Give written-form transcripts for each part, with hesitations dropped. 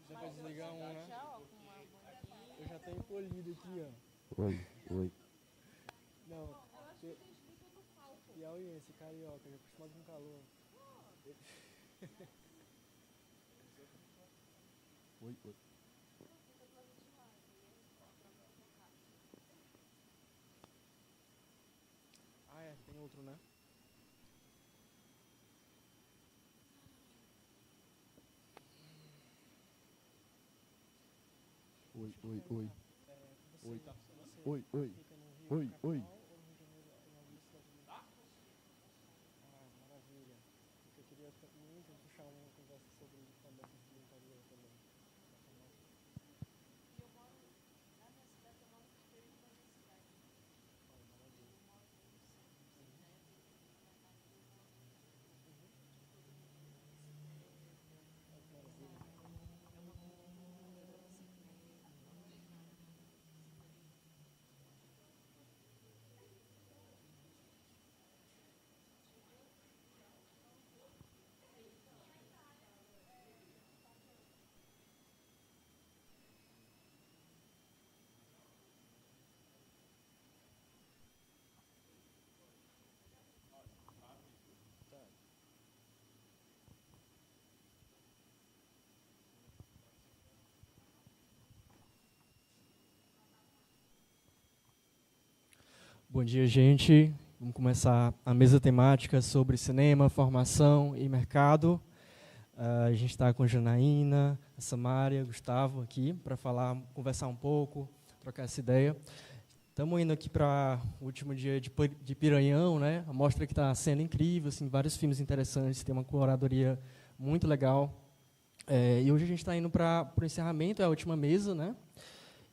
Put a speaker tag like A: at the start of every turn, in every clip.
A: Dá pra desligar um, né? Eu já tenho polido aqui, ó.
B: Oi.
A: Não, piauiense, carioca, já acostumado com calor.
B: Oi.
A: Ah, é, tem outro, né?
B: Oi.
A: Você,
B: Oi.
A: você
B: Oi.
A: fica no Rio
B: Oi.
A: capital ou no Rio de Janeiro, em alguma cidade do Rio? Ah, maravilha. Porque eu queria muito puxar uma conversa sobre comércio de interior também. Ah, maravilha. Ah, que maravilha. Tá. Bom dia, gente. Vamos começar a mesa temática sobre cinema, formação e mercado. A gente está com Janaína, a Samária, Gustavo aqui para conversar um pouco, trocar essa ideia. Estamos indo aqui para o último dia de Piranhão, né? A mostra que está sendo incrível, assim, vários filmes interessantes, tem uma curadoria muito legal. E hoje a gente está indo para o encerramento, é a última mesa, né?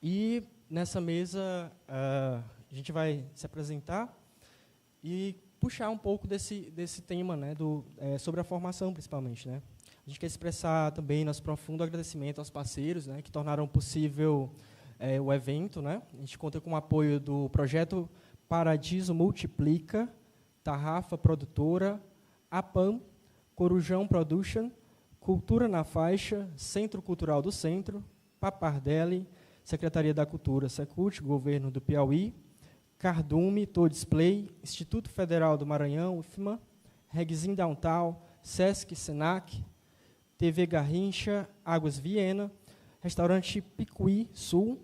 A: E nessa mesa a gente vai se apresentar e puxar um pouco desse tema, né? Sobre a formação, principalmente, né? A gente quer expressar também nosso profundo agradecimento aos parceiros, né, que tornaram possível o evento, né? A gente conta com o apoio do projeto Paradiso Multiplica, Tarrafa Produtora, APAM, Corujão Production, Cultura na Faixa, Centro Cultural do Centro, Papardelli, Secretaria da Cultura, Secult, Governo do Piauí, Cardume, Display, Instituto Federal do Maranhão, UFMA, Regzin Downtown, Sesc, Senac, TV Garrincha, Águas Viena, Restaurante Picuí Sul,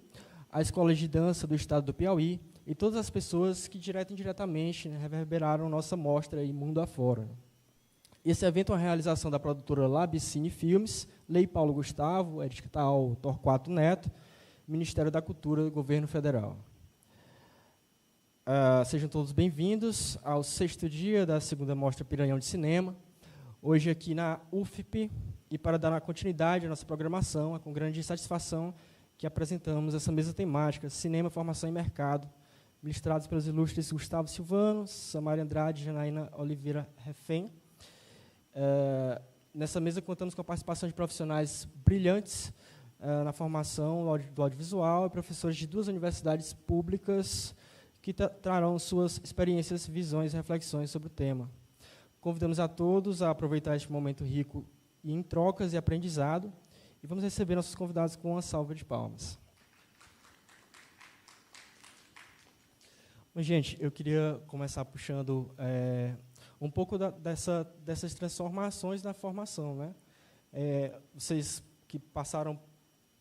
A: a Escola de Dança do Estado do Piauí e todas as pessoas que, direto e indiretamente, né, reverberaram nossa mostra aí mundo afora. Esse evento é uma realização da produtora Labicine Filmes, Lei Paulo Gustavo, edital Torquato Neto, Ministério da Cultura do Governo Federal. Sejam todos bem-vindos ao 6º dia da segunda Mostra Piranhão de Cinema, hoje aqui na UFP, e para dar continuidade à nossa programação, é com grande satisfação que apresentamos essa mesa temática, Cinema, Formação e Mercado, ministrados pelos ilustres Gustavo Silvano, Samária Andrade e Janaína Oliveira Refém. Nessa mesa contamos com a participação de profissionais brilhantes na formação do audiovisual e professores de 2 universidades públicas que trarão suas experiências, visões e reflexões sobre o tema. Convidamos a todos a aproveitar este momento rico em trocas e aprendizado e vamos receber nossos convidados com uma salva de palmas. Mas, gente, eu queria começar puxando um pouco dessas transformações na formação, né? Vocês que passaram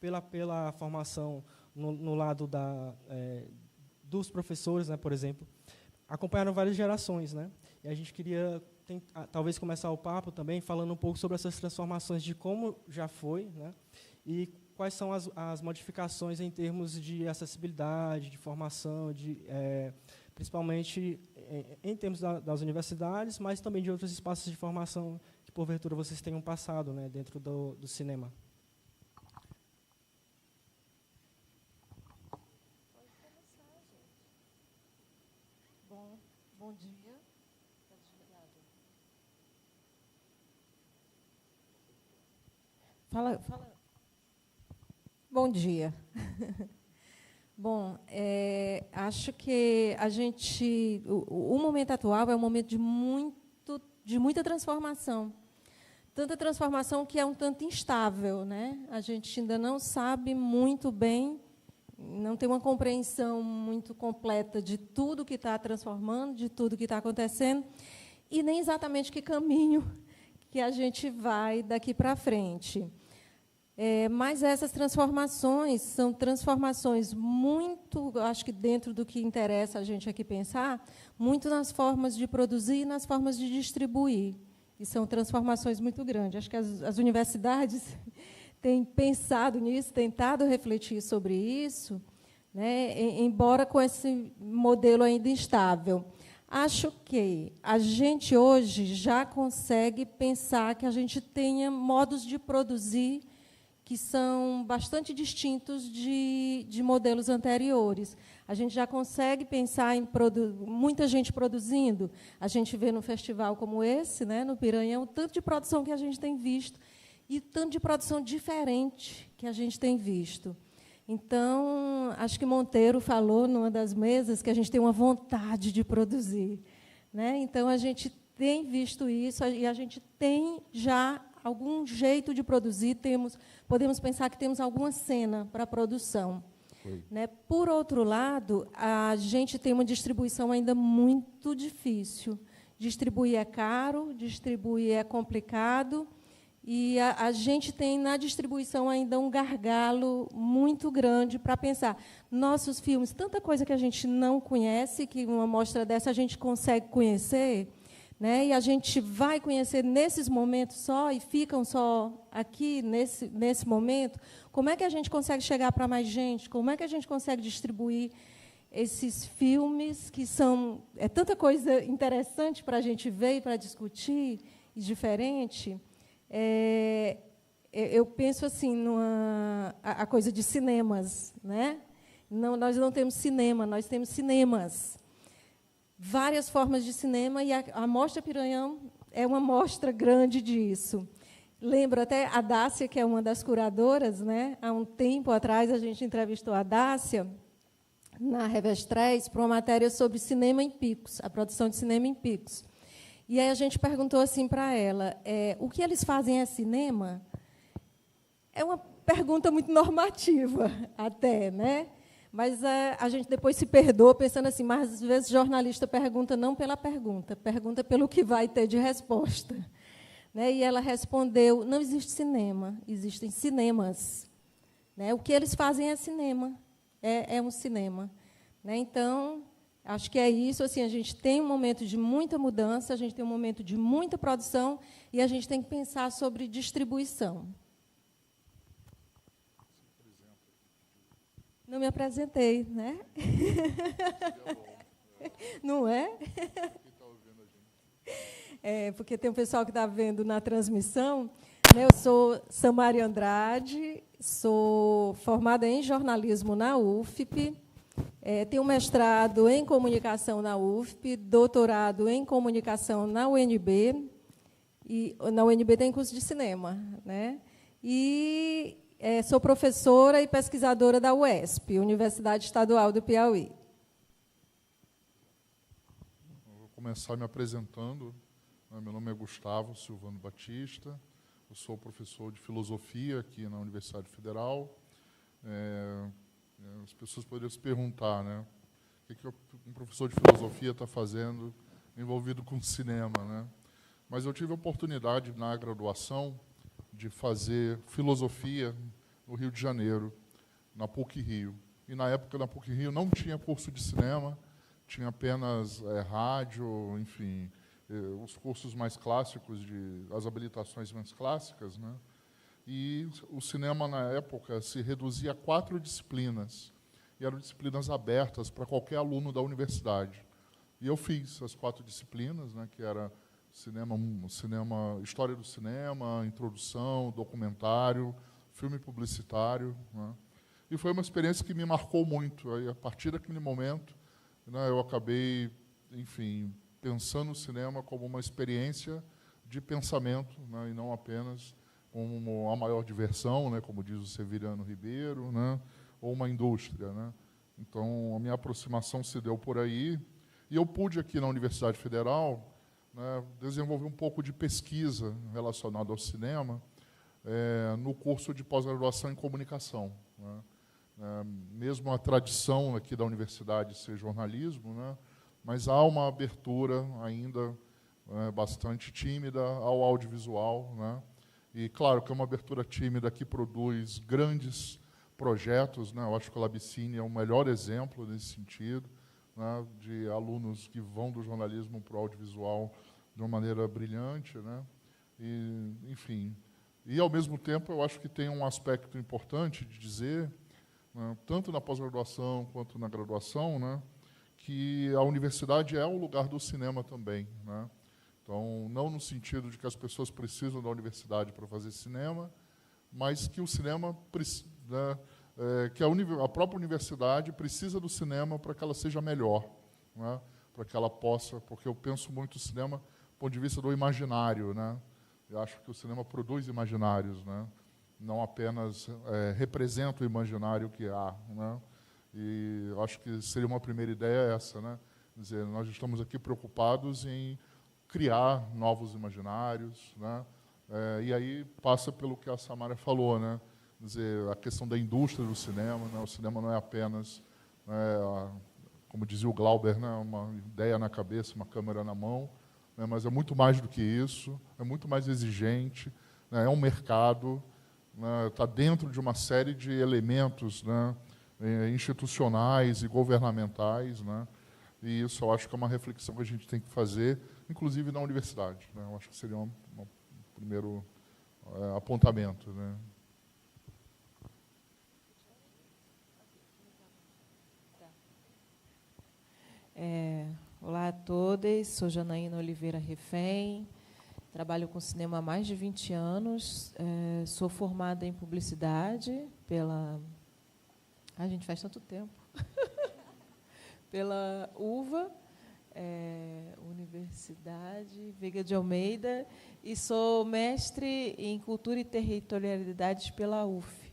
A: pela formação no lado dos professores, né, por exemplo, acompanharam várias gerações, né? E a gente queria talvez começar o papo também falando um pouco sobre essas transformações de como já foi, né? E quais são as modificações em termos de acessibilidade, de formação, principalmente em termos das universidades, mas também de outros espaços de formação que, porventura, vocês tenham passado, né, dentro do cinema.
C: Bom dia. Fala. Bom dia. Bom, acho que o momento atual é um momento de muita transformação, tanta transformação que é um tanto instável, né? A gente ainda não sabe muito bem, não tem uma compreensão muito completa de tudo que está transformando, de tudo que está acontecendo, e nem exatamente que caminho que a gente vai daqui para frente. Mas essas transformações são transformações muito, acho que dentro do que interessa a gente aqui pensar, muito nas formas de produzir e nas formas de distribuir. E são transformações muito grandes. Acho que as universidades têm pensado nisso, tentado refletir sobre isso, né, embora com esse modelo ainda instável. Acho que a gente hoje já consegue pensar que a gente tenha modos de produzir que são bastante distintos de modelos anteriores. A gente já consegue pensar em muita gente produzindo. A gente vê num festival como esse, né, no Piranhão, o tanto de produção que a gente tem visto e o tanto de produção diferente que a gente tem visto. Então, acho que Monteiro falou, numa das mesas, que a gente tem uma vontade de produzir, né? Então, a gente tem visto isso e a gente tem já algum jeito de produzir, podemos pensar que temos alguma cena para a produção. Né? Por outro lado, a gente tem uma distribuição ainda muito difícil. Distribuir é caro, distribuir é complicado, e a gente tem, na distribuição, ainda um gargalo muito grande para pensar. Nossos filmes, tanta coisa que a gente não conhece, que uma mostra dessa a gente consegue conhecer, né? E a gente vai conhecer nesses momentos só, e ficam só aqui, nesse momento. Como é que a gente consegue chegar para mais gente? Como é que a gente consegue distribuir esses filmes, que são tanta coisa interessante para a gente ver e para discutir, e diferente? Eu penso assim, a coisa de cinemas, né? Não, nós não temos cinema, nós temos cinemas. Várias formas de cinema, e a Mostra Piranhão é uma mostra grande disso. Lembro até a Dácia, que é uma das curadoras, né? Há um tempo atrás, a gente entrevistou a Dácia na Revestres para uma matéria sobre cinema em Picos, a produção de cinema em Picos. E aí a gente perguntou assim para ela, o que eles fazem é cinema? É uma pergunta muito normativa, até, né? Mas a gente depois se perdoa pensando assim, mas às vezes o jornalista pergunta não pela pergunta, pergunta pelo que vai ter de resposta. Né? E ela respondeu, não existe cinema, existem cinemas. Né? O que eles fazem é cinema, é um cinema. Né? Então, acho que é isso. Assim, a gente tem um momento de muita mudança, a gente tem um momento de muita produção, e a gente tem que pensar sobre distribuição. Não me apresentei, né? Não é? Porque tem um pessoal que está vendo na transmissão. Eu sou Samária Andrade, sou formada em jornalismo na UFP, tenho mestrado em comunicação na UFP, doutorado em comunicação na UNB, e na UNB tem curso de cinema, né? E sou professora e pesquisadora da UESP, Universidade Estadual do Piauí.
B: Vou começar me apresentando. Meu nome é Gustavo Silvano Batista, eu sou professor de filosofia aqui na Universidade Federal. As pessoas poderiam se perguntar, né, o que um professor de filosofia está fazendo envolvido com cinema, né? Mas eu tive a oportunidade, na graduação, de fazer filosofia no Rio de Janeiro, na PUC-Rio. E, na época, na PUC-Rio não tinha curso de cinema, tinha apenas rádio, enfim, os cursos mais clássicos, as habilitações mais clássicas, né? E o cinema, na época, se reduzia a 4 disciplinas, e eram disciplinas abertas para qualquer aluno da universidade. E eu fiz as 4 disciplinas, né, que era cinema, história do cinema, introdução, documentário, filme publicitário, né? E foi uma experiência que me marcou muito. Aí, a partir daquele momento, né, eu acabei, enfim, pensando o cinema como uma experiência de pensamento, né, e não apenas como a maior diversão, né, como diz o Severiano Ribeiro, né, ou uma indústria, né? Então, a minha aproximação se deu por aí, e eu pude, aqui na Universidade Federal, né, desenvolver um pouco de pesquisa relacionada ao cinema no curso de pós-graduação em comunicação, né? Mesmo a tradição aqui da universidade ser jornalismo, né, mas há uma abertura ainda bastante tímida ao audiovisual, né? E, claro, que é uma abertura tímida que produz grandes projetos, né? Eu acho que o Labicine é o melhor exemplo nesse sentido, né? De alunos que vão do jornalismo para o audiovisual de uma maneira brilhante, né? E, enfim, e, ao mesmo tempo, eu acho que tem um aspecto importante de dizer, né, tanto na pós-graduação quanto na graduação, né, que a universidade é o lugar do cinema também, né? Então, não no sentido de que as pessoas precisam da universidade para fazer cinema, mas que o cinema, né, que a própria universidade precisa do cinema para que ela seja melhor, né, para que ela possa, porque eu penso muito o cinema do ponto de vista do imaginário, né? Eu acho que o cinema produz imaginários, né? Não apenas representa o imaginário que há, né? E eu acho que seria uma primeira ideia essa, né? Quer dizer, nós estamos aqui preocupados em criar novos imaginários, né? E aí passa pelo que a Samária falou, né? Quer dizer, a questão da indústria do cinema, né? O cinema não é apenas, como dizia o Glauber, né, uma ideia na cabeça, uma câmera na mão, né? Mas é muito mais do que isso, é muito mais exigente, né? É um mercado, né? Está dentro de uma série de elementos, né, institucionais e governamentais, né? E isso eu acho que é uma reflexão que a gente tem que fazer, inclusive na universidade, né? Eu acho que seria um primeiro apontamento, né?
D: Olá a todos, sou Janaína Oliveira Refém, trabalho com cinema há mais de 20 anos, sou formada em publicidade pela... A gente faz tanto tempo. Pela UVA, Universidade Veiga de Almeida, e sou mestre em Cultura e Territorialidades pela UF.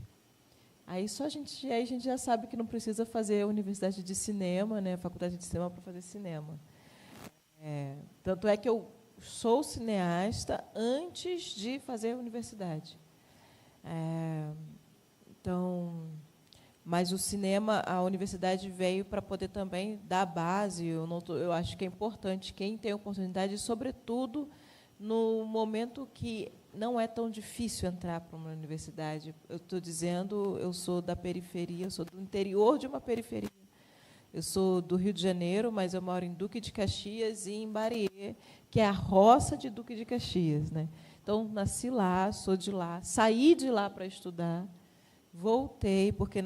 D: Aí a gente já sabe que não precisa fazer a Universidade de Cinema, né, a Faculdade de Cinema para fazer cinema. Tanto é que eu sou cineasta antes de fazer a universidade. Então, mas o cinema, a universidade veio para poder também dar base. Eu acho que é importante quem tem oportunidade, sobretudo no momento que não é tão difícil entrar para uma universidade. Eu estou dizendo, eu sou da periferia, eu sou do interior de uma periferia. Eu sou do Rio de Janeiro, mas eu moro em Duque de Caxias e em Bariê, que é a roça de Duque de Caxias, né? Então, nasci lá, sou de lá, saí de lá para estudar, voltei, porque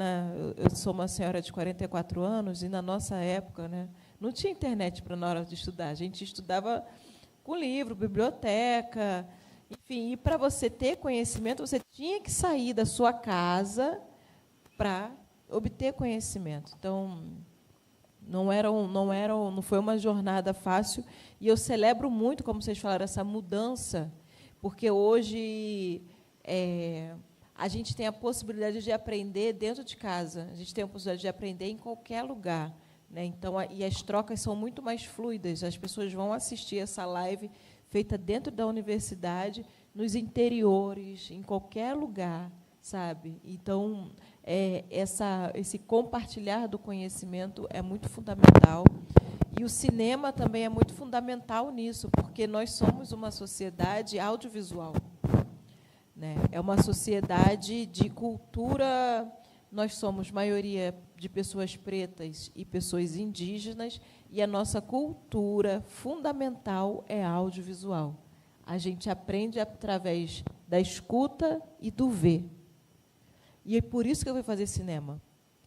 D: eu sou uma senhora de 44 anos, e, na nossa época, né, não tinha internet para na hora de estudar. A gente estudava com livro, biblioteca, enfim. E, para você ter conhecimento, você tinha que sair da sua casa para obter conhecimento. Então, não foi uma jornada fácil, e eu celebro muito, como vocês falaram, essa mudança, porque hoje a gente tem a possibilidade de aprender dentro de casa, a gente tem a possibilidade de aprender em qualquer lugar, né? Então, e as trocas são muito mais fluidas, as pessoas vão assistir essa live feita dentro da universidade, nos interiores, em qualquer lugar, sabe? Então, esse compartilhar do conhecimento é muito fundamental. E o cinema também é muito fundamental nisso, porque nós somos uma sociedade audiovisual, né? É uma sociedade de cultura. Nós somos maioria de pessoas pretas e pessoas indígenas, e a nossa cultura fundamental é audiovisual. A gente aprende através da escuta e do ver. E é por isso que eu fui fazer cinema,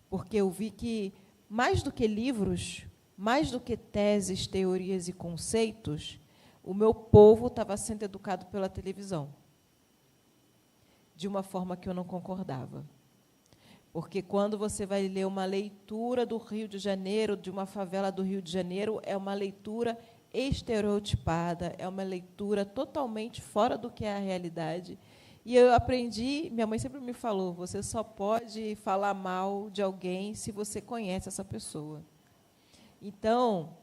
D: porque eu vi que, mais do que livros, mais do que teses, teorias e conceitos, o meu povo estava sendo educado pela televisão, de uma forma que eu não concordava. Porque, quando você vai ler uma leitura do Rio de Janeiro, de uma favela do Rio de Janeiro, é uma leitura estereotipada, é uma leitura totalmente fora do que é a realidade. E eu aprendi, minha mãe sempre me falou, você só pode falar mal de alguém se você conhece essa pessoa. Então,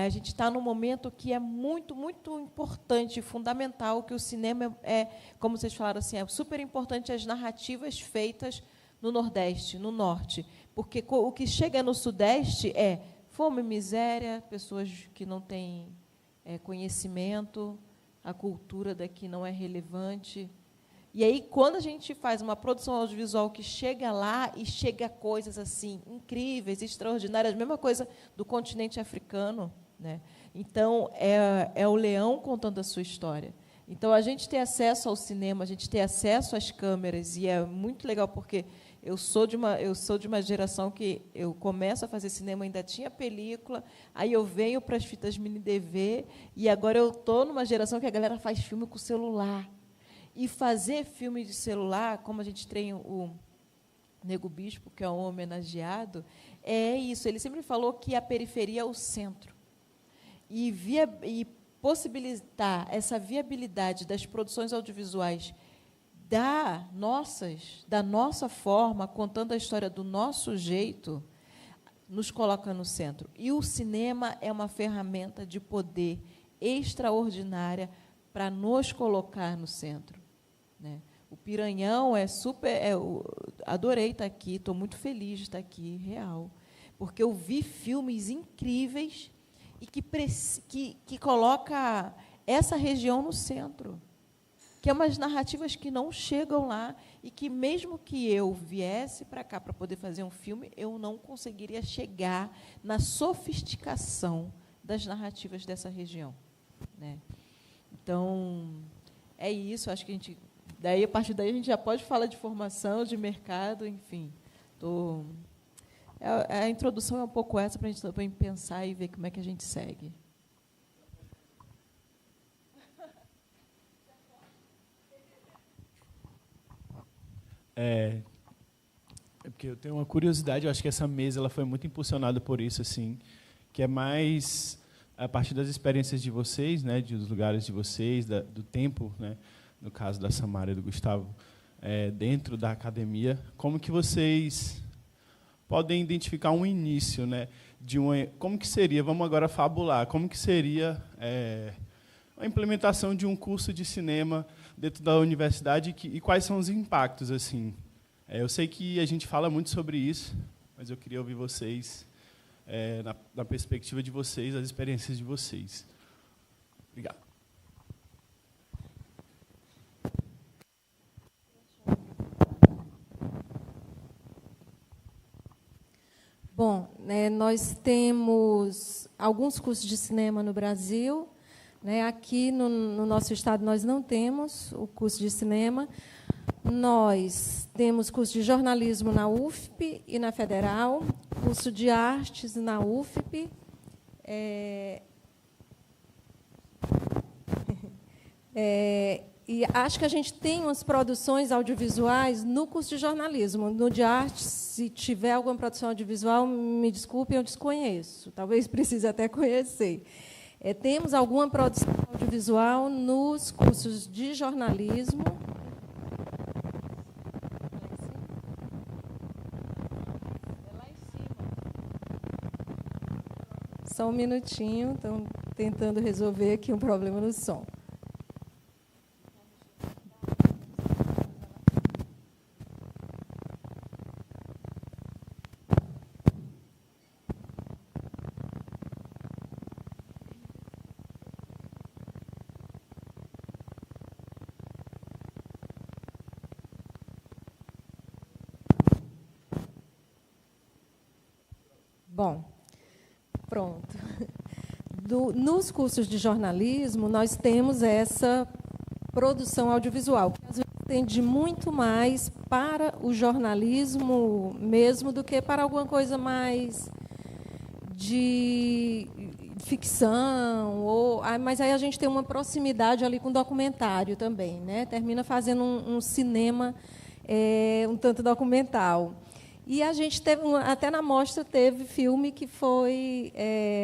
D: a gente está num momento que é muito, muito importante, fundamental, que o cinema como vocês falaram, assim, é super importante as narrativas feitas no Nordeste, no Norte, porque o que chega no Sudeste é fome, miséria, pessoas que não têm conhecimento, a cultura daqui não é relevante. E aí, quando a gente faz uma produção audiovisual que chega lá e chega a coisas assim incríveis, extraordinárias, a mesma coisa do continente africano, né? Então, é o leão contando a sua história. Então, a gente ter acesso ao cinema, a gente ter acesso às câmeras, e é muito legal, porque eu sou de uma geração que eu começo a fazer cinema, ainda tinha película, aí eu venho para as fitas mini DV, e agora eu estou numa geração que a galera faz filme com celular. E fazer filme de celular, como a gente tem o Nego Bispo, que é um homenageado, é isso. Ele sempre falou que a periferia é o centro. E possibilitar essa viabilidade das produções audiovisuais da nossa forma, contando a história do nosso jeito, nos coloca no centro. E o cinema é uma ferramenta de poder extraordinária para nos colocar no centro, né? O Piranhão adorei estar aqui, estou muito feliz de estar aqui, real, porque eu vi filmes incríveis e que coloca essa região no centro, que é umas narrativas que não chegam lá e que, mesmo que eu viesse para cá para poder fazer um filme, eu não conseguiria chegar na sofisticação das narrativas dessa região, né? Então, é isso. Acho que a partir daí, a gente já pode falar de formação, de mercado, enfim. A introdução é um pouco essa, para a gente também pensar e ver como é que a gente segue.
E: Porque eu tenho uma curiosidade, eu acho que essa mesa ela foi muito impulsionada por isso, assim, que é mais a partir das experiências de vocês, né, dos lugares de vocês, do tempo, né, no caso da Samara e do Gustavo, dentro da academia, como que vocês podem identificar um início, né, como que seria, vamos agora fabular, como que seria a implementação de um curso de cinema dentro da universidade e quais são os impactos, assim. Eu sei que a gente fala muito sobre isso, mas eu queria ouvir vocês, na perspectiva de vocês, as experiências de vocês. Obrigado.
C: Bom, nós temos alguns cursos de cinema no Brasil, né? Aqui no nosso estado nós não temos o curso de cinema. Nós temos curso de jornalismo na UFP e na Federal, curso de artes na UFP. E acho que a gente tem umas produções audiovisuais no curso de jornalismo. No de artes, se tiver alguma produção audiovisual, me desculpem, eu desconheço. Talvez precise até conhecer. Temos alguma produção audiovisual nos cursos de jornalismo. Lá em cima. Só um minutinho, estão tentando resolver aqui um problema no som. Bom, pronto. Nos cursos de jornalismo, nós temos essa produção audiovisual, que às vezes tende muito mais para o jornalismo mesmo do que para alguma coisa mais de ficção. Mas aí a gente tem uma proximidade ali com o documentário também, né? Termina fazendo um cinema um tanto documental. E a gente teve, até na mostra, teve filme que foi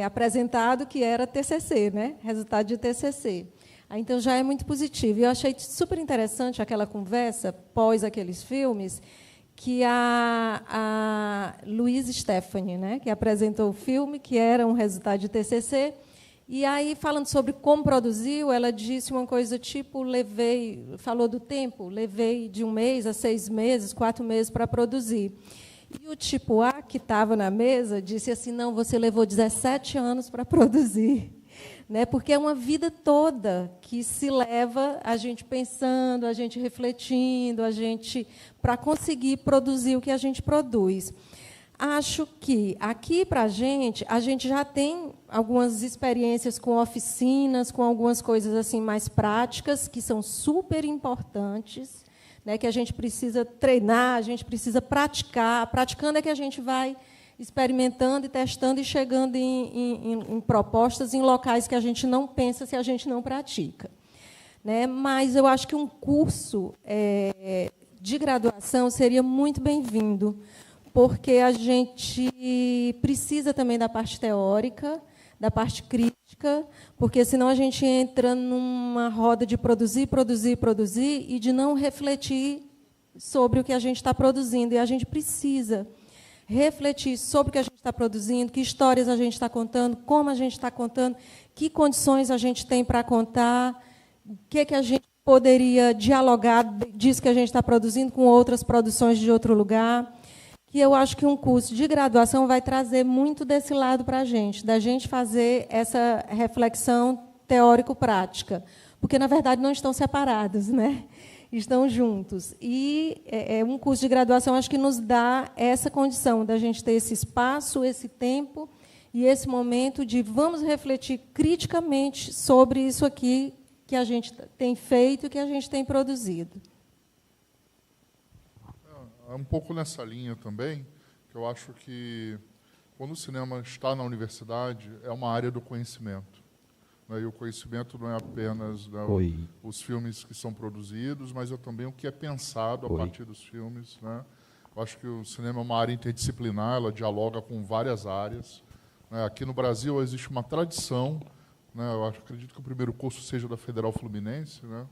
C: apresentado, que era TCC, né? Resultado de TCC. Então, já é muito positivo. E eu achei super interessante aquela conversa, pós aqueles filmes, que a Louise Stephanie, né, que apresentou o filme, que era um resultado de TCC, e aí, falando sobre como produziu, ela disse uma coisa tipo, falou do tempo, levei de 1 mês a 6 meses, 4 meses para produzir. E o tipo A, que estava na mesa, disse assim, não, você levou 17 anos para produzir. Né? Porque é uma vida toda que se leva a gente pensando, a gente refletindo, para conseguir produzir o que a gente produz. Acho que aqui, para a gente já tem algumas experiências com oficinas, com algumas coisas assim mais práticas, que são super importantes, né, que a gente precisa treinar, a gente precisa praticar. Praticando é que a gente vai experimentando e testando e chegando em propostas em locais que a gente não pensa se a gente não pratica. Né? Mas eu acho que um curso de graduação seria muito bem-vindo, porque a gente precisa também da parte teórica, da parte crítica, porque senão a gente entra numa roda de produzir e de não refletir sobre o que a gente está produzindo. E a gente precisa refletir sobre o que a gente está produzindo, que histórias a gente está contando, como a gente está contando, que condições a gente tem para contar, o que a gente poderia dialogar disso que a gente está produzindo com outras produções de outro lugar. Que eu acho que um curso de graduação vai trazer muito desse lado para a gente, da gente fazer essa reflexão teórico-prática, porque, na verdade, não estão separados, né? Estão juntos. E um curso de graduação, acho que nos dá essa condição da gente ter esse espaço, esse tempo e esse momento de vamos refletir criticamente sobre isso aqui que a gente tem feito e que a gente tem produzido.
B: É um pouco nessa linha também, que eu acho que, quando o cinema está na universidade, é uma área do conhecimento. Né? E o conhecimento não é apenas, né, os filmes que são produzidos, mas é também o que é pensado a partir dos filmes. Né? Eu acho que o cinema é uma área interdisciplinar, ela dialoga com várias áreas. Né? Aqui no Brasil existe uma tradição, né? Eu acredito que o primeiro curso seja da Federal Fluminense, né?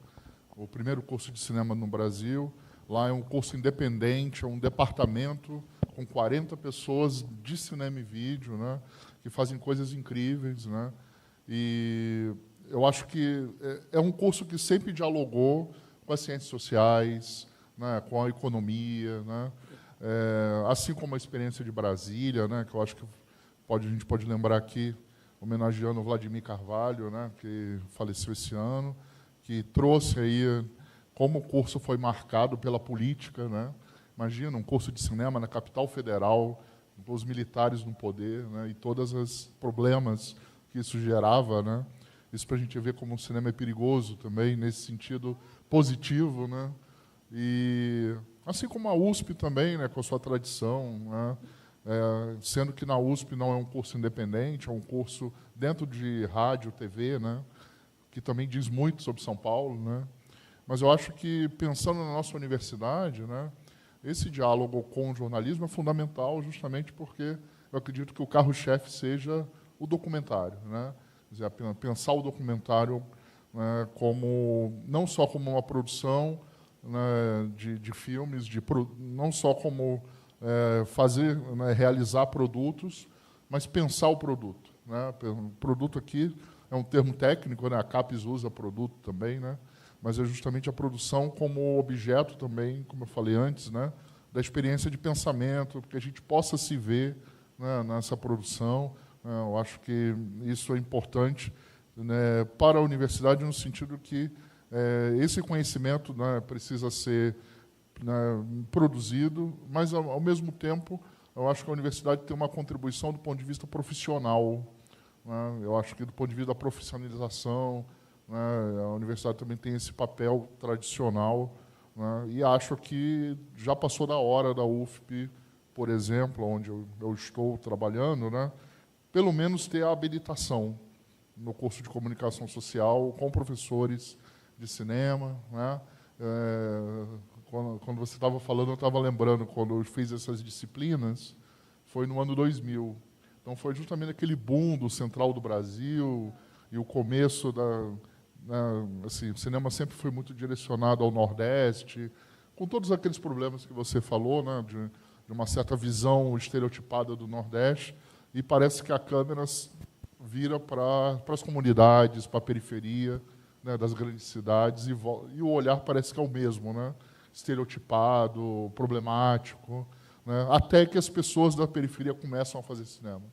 B: O primeiro curso de cinema no Brasil. Lá é um curso independente, é um departamento com 40 pessoas de cinema e vídeo, né, que fazem coisas incríveis. Né, e eu acho que é um curso que sempre dialogou com as ciências sociais, né, com a economia, né, assim como a experiência de Brasília, né, que eu acho que a gente pode lembrar aqui, homenageando o Vladimir Carvalho, né, que faleceu esse ano, que trouxe aí como o curso foi marcado pela política, né? Imagina um curso de cinema na capital federal, com os militares no poder, né? E todos os problemas que isso gerava, né? Isso para a gente ver como o cinema é perigoso também, nesse sentido positivo, né? E assim como a USP também, né? Com a sua tradição, né? Sendo que na USP não é um curso independente, é um curso dentro de rádio, TV, né? Que também diz muito sobre São Paulo, né? Mas eu acho que, pensando na nossa universidade, né, esse diálogo com o jornalismo é fundamental, justamente porque eu acredito que o carro-chefe seja o documentário. Né? Quer dizer, pensar o documentário, né, não só como uma produção, né, de filmes, não só como né, realizar produtos, mas pensar o produto. Né? O produto aqui é um termo técnico, né? A CAPES usa produto também, né? Mas é justamente a produção como objeto também, como eu falei antes, né, da experiência de pensamento, que a gente possa se ver, né, nessa produção. Eu acho que isso é importante, né, para a universidade, no sentido que esse conhecimento, né, precisa ser, né, produzido, mas, ao mesmo tempo, eu acho que a universidade tem uma contribuição do ponto de vista profissional. Né? Eu acho que, do ponto de vista da profissionalização, né, a universidade também tem esse papel tradicional, né, e acho que já passou da hora da UFP, por exemplo, onde eu estou trabalhando, né, pelo menos ter a habilitação no curso de comunicação social com professores de cinema. Né. Quando você estava falando, eu estava lembrando, quando eu fiz essas disciplinas, foi no ano 2000. Então, foi justamente aquele boom do Central do Brasil e o começo da... Assim, o cinema sempre foi muito direcionado ao Nordeste, com todos aqueles problemas que você falou, né, de uma certa visão estereotipada do Nordeste, e parece que a câmera vira para as comunidades, para a periferia, né, das grandes cidades, e o olhar parece que é o mesmo, né, estereotipado, problemático, né, até que as pessoas da periferia começam a fazer cinema,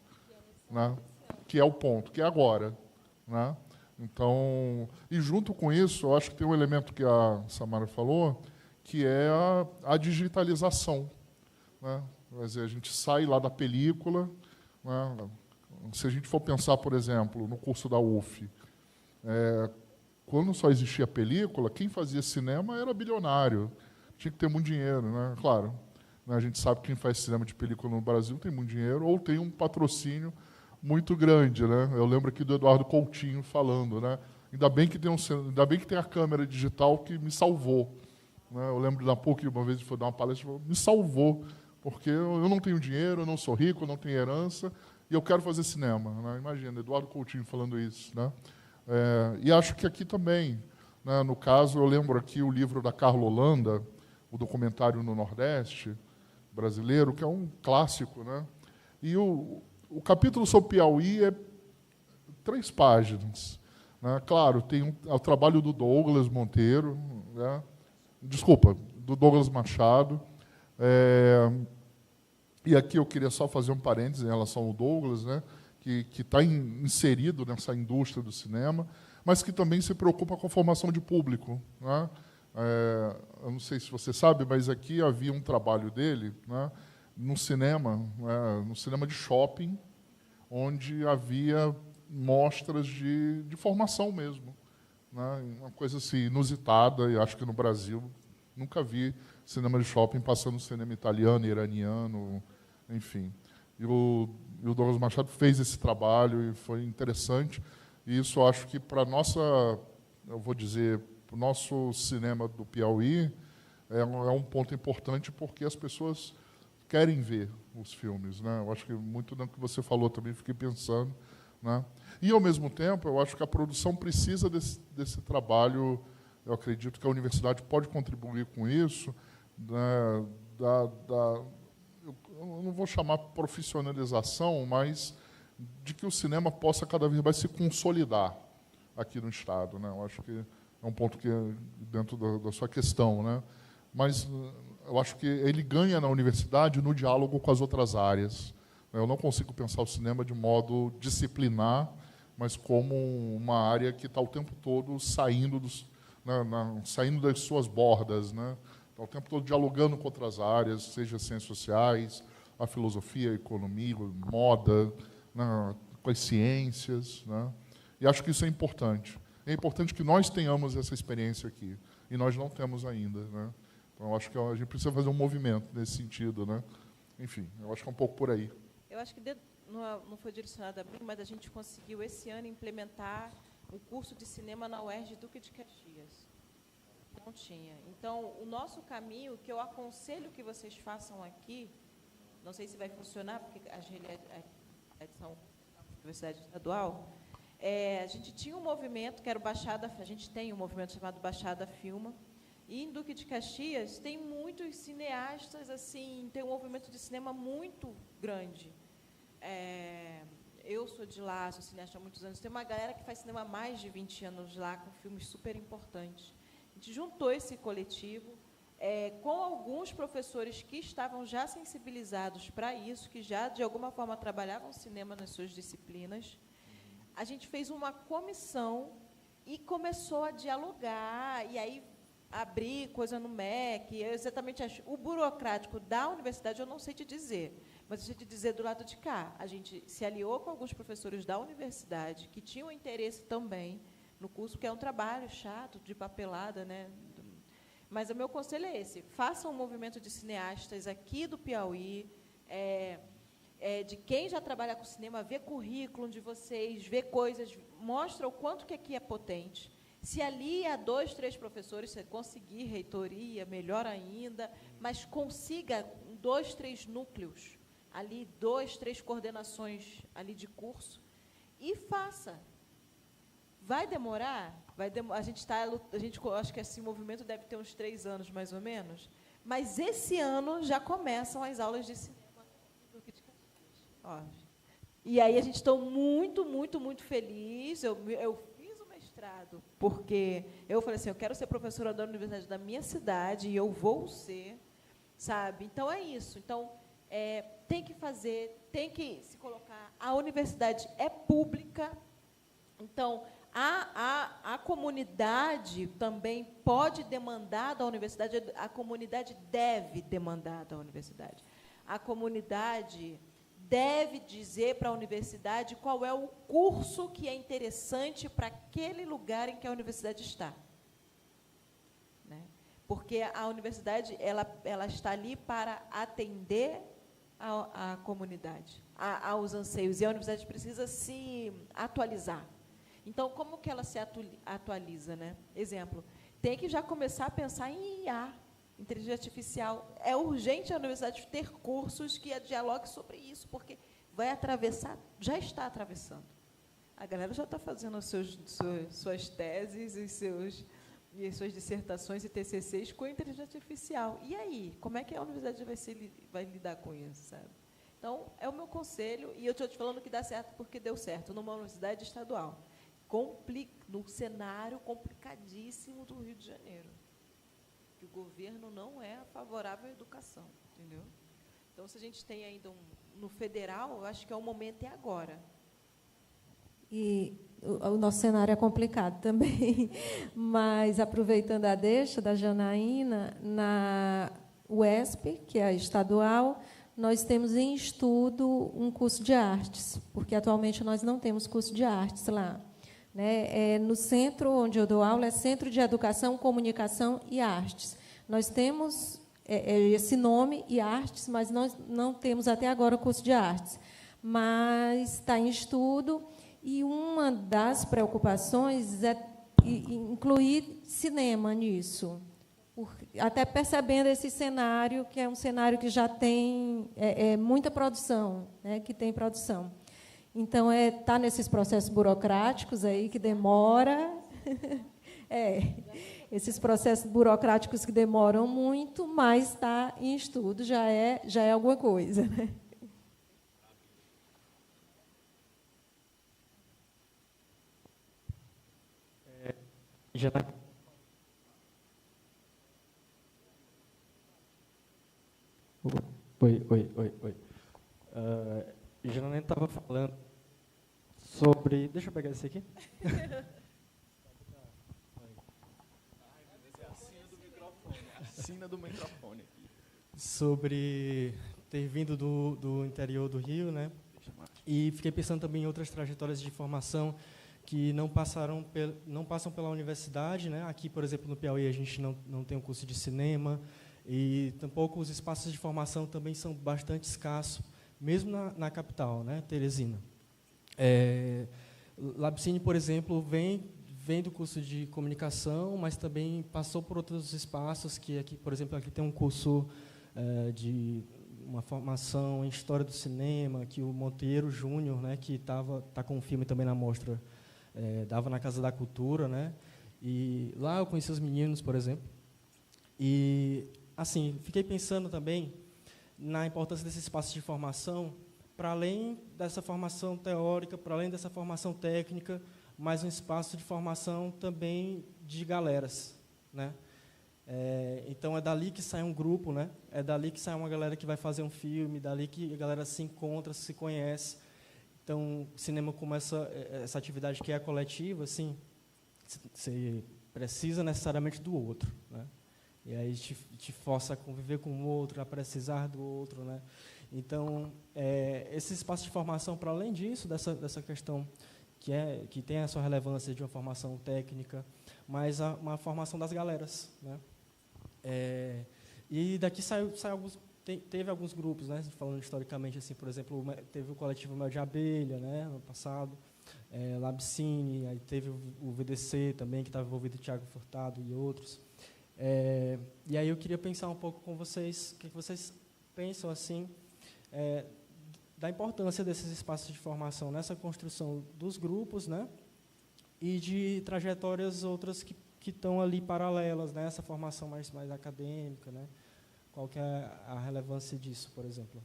B: né, que é o ponto, que é agora, né? Então, e junto com isso, eu acho que tem um elemento que a Samara falou, que é a digitalização, né? Quer dizer, a gente sai lá da película, né? Se a gente for pensar, por exemplo, no curso da UF, quando só existia película, quem fazia cinema era bilionário, tinha que ter muito dinheiro, né? Claro, né? A gente sabe que quem faz cinema de película no Brasil tem muito dinheiro ou tem um patrocínio muito grande, né? Eu lembro aqui do Eduardo Coutinho falando, né? Ainda bem que tem a câmera digital que me salvou, né? Eu lembro da PUC, uma vez foi dar uma palestra, me salvou, porque eu não tenho dinheiro, eu não sou rico, eu não tenho herança, e eu quero fazer cinema, né? Imagina, Eduardo Coutinho falando isso, né? E acho que aqui também, né? No caso, eu lembro aqui o livro da Carla Holanda, o documentário no Nordeste brasileiro, que é um clássico, né? E o capítulo sobre Piauí é 3 páginas. Né? Claro, tem o trabalho do Douglas Monteiro, né? Desculpa, do Douglas Machado. E aqui eu queria só fazer um parênteses em relação ao Douglas, né? que está inserido nessa indústria do cinema, mas que também se preocupa com a formação de público. Né? Eu não sei se você sabe, mas aqui havia um trabalho dele, né? No cinema de shopping, onde havia mostras de formação mesmo, né? Uma coisa assim, inusitada, e acho que no Brasil nunca vi cinema de shopping passando cinema italiano, iraniano, enfim. E o Douglas Machado fez esse trabalho e foi interessante, e isso eu acho que para o nosso cinema do Piauí é um ponto importante, porque as pessoas querem ver os filmes, né? Eu acho que muito do que você falou também, fiquei pensando, né? E, ao mesmo tempo, eu acho que a produção precisa desse trabalho, eu acredito que a universidade pode contribuir com isso, né? Eu não vou chamar profissionalização, mas de que o cinema possa cada vez mais se consolidar aqui no Estado, né? Eu acho que é um ponto que é dentro da sua questão, né? Mas eu acho que ele ganha na universidade no diálogo com as outras áreas. Eu não consigo pensar o cinema de modo disciplinar, mas como uma área que está o tempo todo saindo das suas bordas, né? Está o tempo todo dialogando com outras áreas, seja ciências sociais, a filosofia, a economia, a moda, né? Com as ciências, né? E acho que isso é importante. É importante que nós tenhamos essa experiência aqui, e nós não temos ainda, né? Então, eu acho que a gente precisa fazer um movimento nesse sentido, né? Enfim, eu acho que é um pouco por aí.
D: Eu acho que não foi direcionado a mim, mas a gente conseguiu, esse ano, implementar um curso de cinema na UERJ Duque de Caxias. Não tinha. Então, o nosso caminho, que eu aconselho que vocês façam aqui, não sei se vai funcionar, porque a edição da Universidade Estadual, a gente tinha um movimento, que era o Baixada, a gente tem um movimento chamado Baixada Filma, e em Duque de Caxias tem muitos cineastas, assim, tem um movimento de cinema muito grande. Eu sou de lá, sou cineasta há muitos anos, tem uma galera que faz cinema há mais de 20 anos lá, com filmes super importantes. A gente juntou esse coletivo com alguns professores que estavam já sensibilizados para isso, que já, de alguma forma, trabalhavam cinema nas suas disciplinas. A gente fez uma comissão e começou a dialogar, e aí abrir coisa no MEC, exatamente o burocrático da universidade, eu não sei te dizer, mas eu sei te dizer do lado de cá. A gente se aliou com alguns professores da universidade que tinham interesse também no curso, que é um trabalho chato, de papelada, né? Mas o meu conselho é esse: façam um movimento de cineastas aqui do Piauí, de quem já trabalha com cinema, vê currículo de vocês, vê coisas, mostra o quanto que aqui é potente. Se ali há 2, 3 professores, você conseguir reitoria, melhor ainda, mas consiga 2, 3 núcleos, ali 2, 3 coordenações ali de curso, e faça. Vai demorar? A gente acho que esse movimento deve ter uns 3 anos, mais ou menos, mas esse ano já começam as aulas de cinema. Ó, e aí a gente está muito, muito, muito feliz. Eu fiz o mestrado porque eu falei assim, eu quero ser professora da universidade da minha cidade e eu vou ser, sabe? Então, é isso. Então, tem que fazer, tem que se colocar. A universidade é pública, então, a comunidade também pode demandar da universidade, a comunidade deve demandar da universidade. A comunidade deve dizer para a universidade qual é o curso que é interessante para aquele lugar em que a universidade está. Né? Porque a universidade ela está ali para atender a comunidade, aos anseios, e a universidade precisa se atualizar. Então, como que ela se atualiza? Né? Exemplo, tem que já começar a pensar em IA, inteligência artificial. É urgente a universidade ter cursos que dialoguem sobre isso, porque vai atravessar, já está atravessando. A galera já está fazendo suas teses e suas dissertações e TCCs com inteligência artificial. E aí, como é que a universidade vai lidar com isso, sabe? Então, é o meu conselho, e eu estou te falando que dá certo porque deu certo, numa universidade estadual, no cenário complicadíssimo do Rio de Janeiro. Que o governo não é favorável à educação, entendeu? Então, se a gente tem ainda no federal, eu acho que é o momento é agora.
C: E o nosso cenário é complicado também, mas, aproveitando a deixa da Janaína, na UESP, que é a estadual, nós temos em estudo um curso de artes, porque atualmente nós não temos curso de artes lá. Né? No centro onde eu dou aula é Centro de Educação, Comunicação e Artes. Nós temos esse nome, e artes, mas nós não temos até agora o curso de artes. Mas está em estudo, e uma das preocupações é incluir cinema nisso, até percebendo esse cenário, que é um cenário que já tem muita produção, né? Que tem produção. Então, está nesses processos burocráticos aí que demora. Esses processos burocráticos que demoram muito, mas está em estudo, já é alguma coisa. Né?
A: Já está. Oi. Janaína estava falando sobre... Deixa eu pegar esse aqui.
E: Assina do microfone aqui.
A: Sobre ter vindo do interior do Rio, né? E fiquei pensando também em outras trajetórias de formação que não passam pela universidade, né? Aqui, por exemplo, no Piauí, a gente não tem um curso de cinema, e tampouco os espaços de formação também são bastante escassos, mesmo na capital, né, Teresina. Labcine, por exemplo, vem do curso de comunicação, mas também passou por outros espaços, que aqui, por exemplo, aqui tem um curso de uma formação em História do Cinema, que o Monteiro Júnior, né, que tá com um filme também na mostra, dava na Casa da Cultura, né, e lá eu conheci os meninos, por exemplo, e, assim, fiquei pensando também na importância desse espaço de formação, para além dessa formação teórica, para além dessa formação técnica, mas um espaço de formação também de galeras, né? Então, é dali que sai um grupo, né? É dali que sai uma galera que vai fazer um filme, dali que a galera se encontra, se conhece. Então, o cinema, como essa atividade que é coletiva, assim, você precisa necessariamente do outro, né? E aí te força a conviver com o outro, a precisar do outro, né? Então, esse espaço de formação, para além disso, dessa questão que tem a sua relevância de uma formação técnica, mas uma formação das galeras, né? E daqui teve alguns grupos, né? Falando historicamente, assim, por exemplo, teve o coletivo Mel de Abelha, né? No passado, Labcine, aí teve o VDC também, que estava envolvido, o Thiago Furtado e outros. E aí eu queria pensar um pouco com vocês, o que vocês pensam, assim, da importância desses espaços de formação nessa construção dos grupos, né? e de trajetórias outras que estão ali paralelas, né? Essa formação mais acadêmica, né? Qual que é a relevância disso, por exemplo?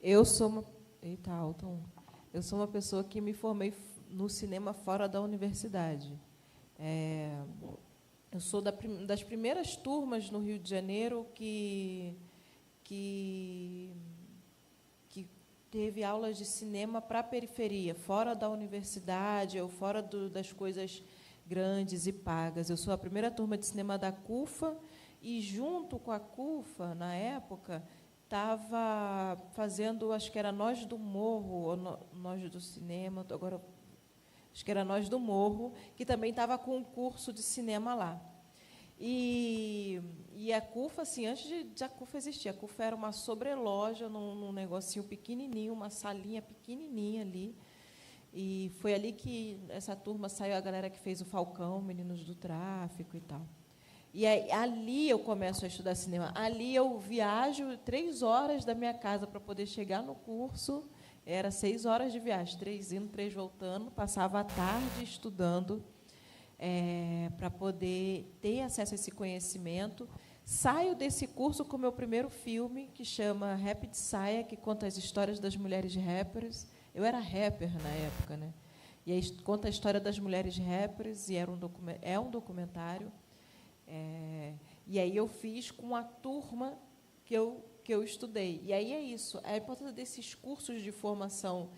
D: Eu sou uma pessoa que me formei no cinema fora da universidade. Eu sou das primeiras turmas no Rio de Janeiro que teve aulas de cinema para a periferia, fora da universidade ou fora das coisas grandes e pagas. Eu sou a primeira turma de cinema da CUFA e, junto com a CUFA, na época, estava fazendo, acho que era Nós do Morro, ou Nós do Cinema, agora, acho que era Nós do Morro, que também estava com um curso de cinema lá. E a CUFA, assim, antes de a CUFA existir, a CUFA era uma sobreloja num negocinho pequenininho, uma salinha pequenininha ali. E foi ali que essa turma saiu, a galera que fez o Falcão, Meninos do Tráfico e tal. E aí, ali eu começo a estudar cinema. Ali eu viajo 3 horas da minha casa para poder chegar no curso. Era 6 horas de viagem, 3 indo, 3 voltando. Passava a tarde estudando para poder ter acesso a esse conhecimento. Saio desse curso com o meu primeiro filme, que chama Rap de Saia, que conta as histórias das mulheres rappers. Eu era rapper na época, né? E aí conta a história das mulheres rappers, e é um documentário. E aí eu fiz com a turma que eu estudei. E aí é isso. A importância desses cursos de formação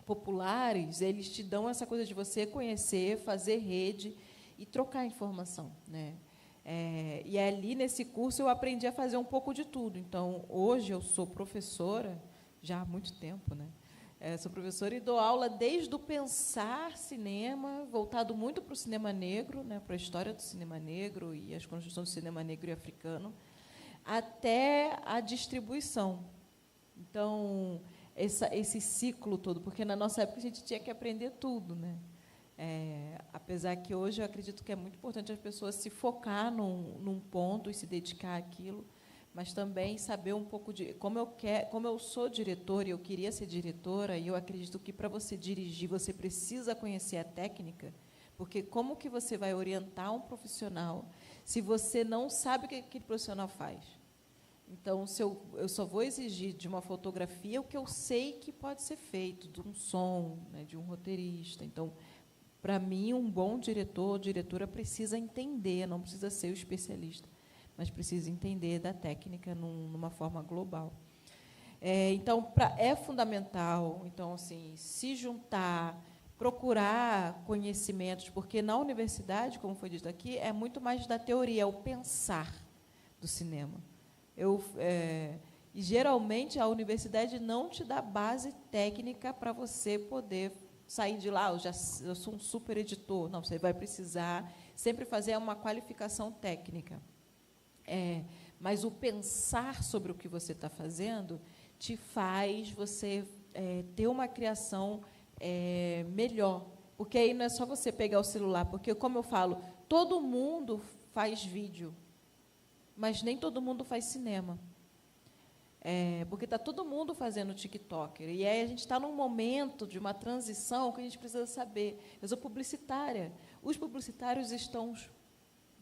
D: populares, eles te dão essa coisa de você conhecer, fazer rede e trocar informação, né? E ali, nesse curso, eu aprendi a fazer um pouco de tudo. Então, hoje, eu sou professora, já há muito tempo, né? Sou professora e dou aula desde o pensar cinema, voltado muito para o cinema negro, né, para a história do cinema negro e as construções do cinema negro e africano, até a distribuição. Então, esse ciclo todo, porque na nossa época a gente tinha que aprender tudo, né? Apesar que hoje eu acredito que é muito importante as pessoas se focar num ponto e se dedicar àquilo, mas também saber um pouco de como eu sou diretora e eu queria ser diretora, e eu acredito que para você dirigir você precisa conhecer a técnica, porque como que você vai orientar um profissional se você não sabe o que aquele profissional faz? Então, eu só vou exigir de uma fotografia o que eu sei que pode ser feito, de um som, né, de um roteirista. Então, para mim, um bom diretor ou diretora precisa entender, não precisa ser o especialista, mas precisa entender da técnica numa forma global. Então, é fundamental, então, assim, se juntar, procurar conhecimentos, porque na universidade, como foi dito aqui, é muito mais da teoria, é o pensar do cinema. E, geralmente, a universidade não te dá base técnica para você poder sair de lá, eu sou um super editor. Não, você vai precisar sempre fazer uma qualificação técnica. Mas o pensar sobre o que você está fazendo te faz você ter uma criação melhor. Porque aí não é só você pegar o celular, porque, como eu falo, todo mundo faz vídeo, mas nem todo mundo faz cinema. Porque está todo mundo fazendo TikToker. E aí a gente está num momento de uma transição que a gente precisa saber. Eu sou publicitária. Os publicitários estão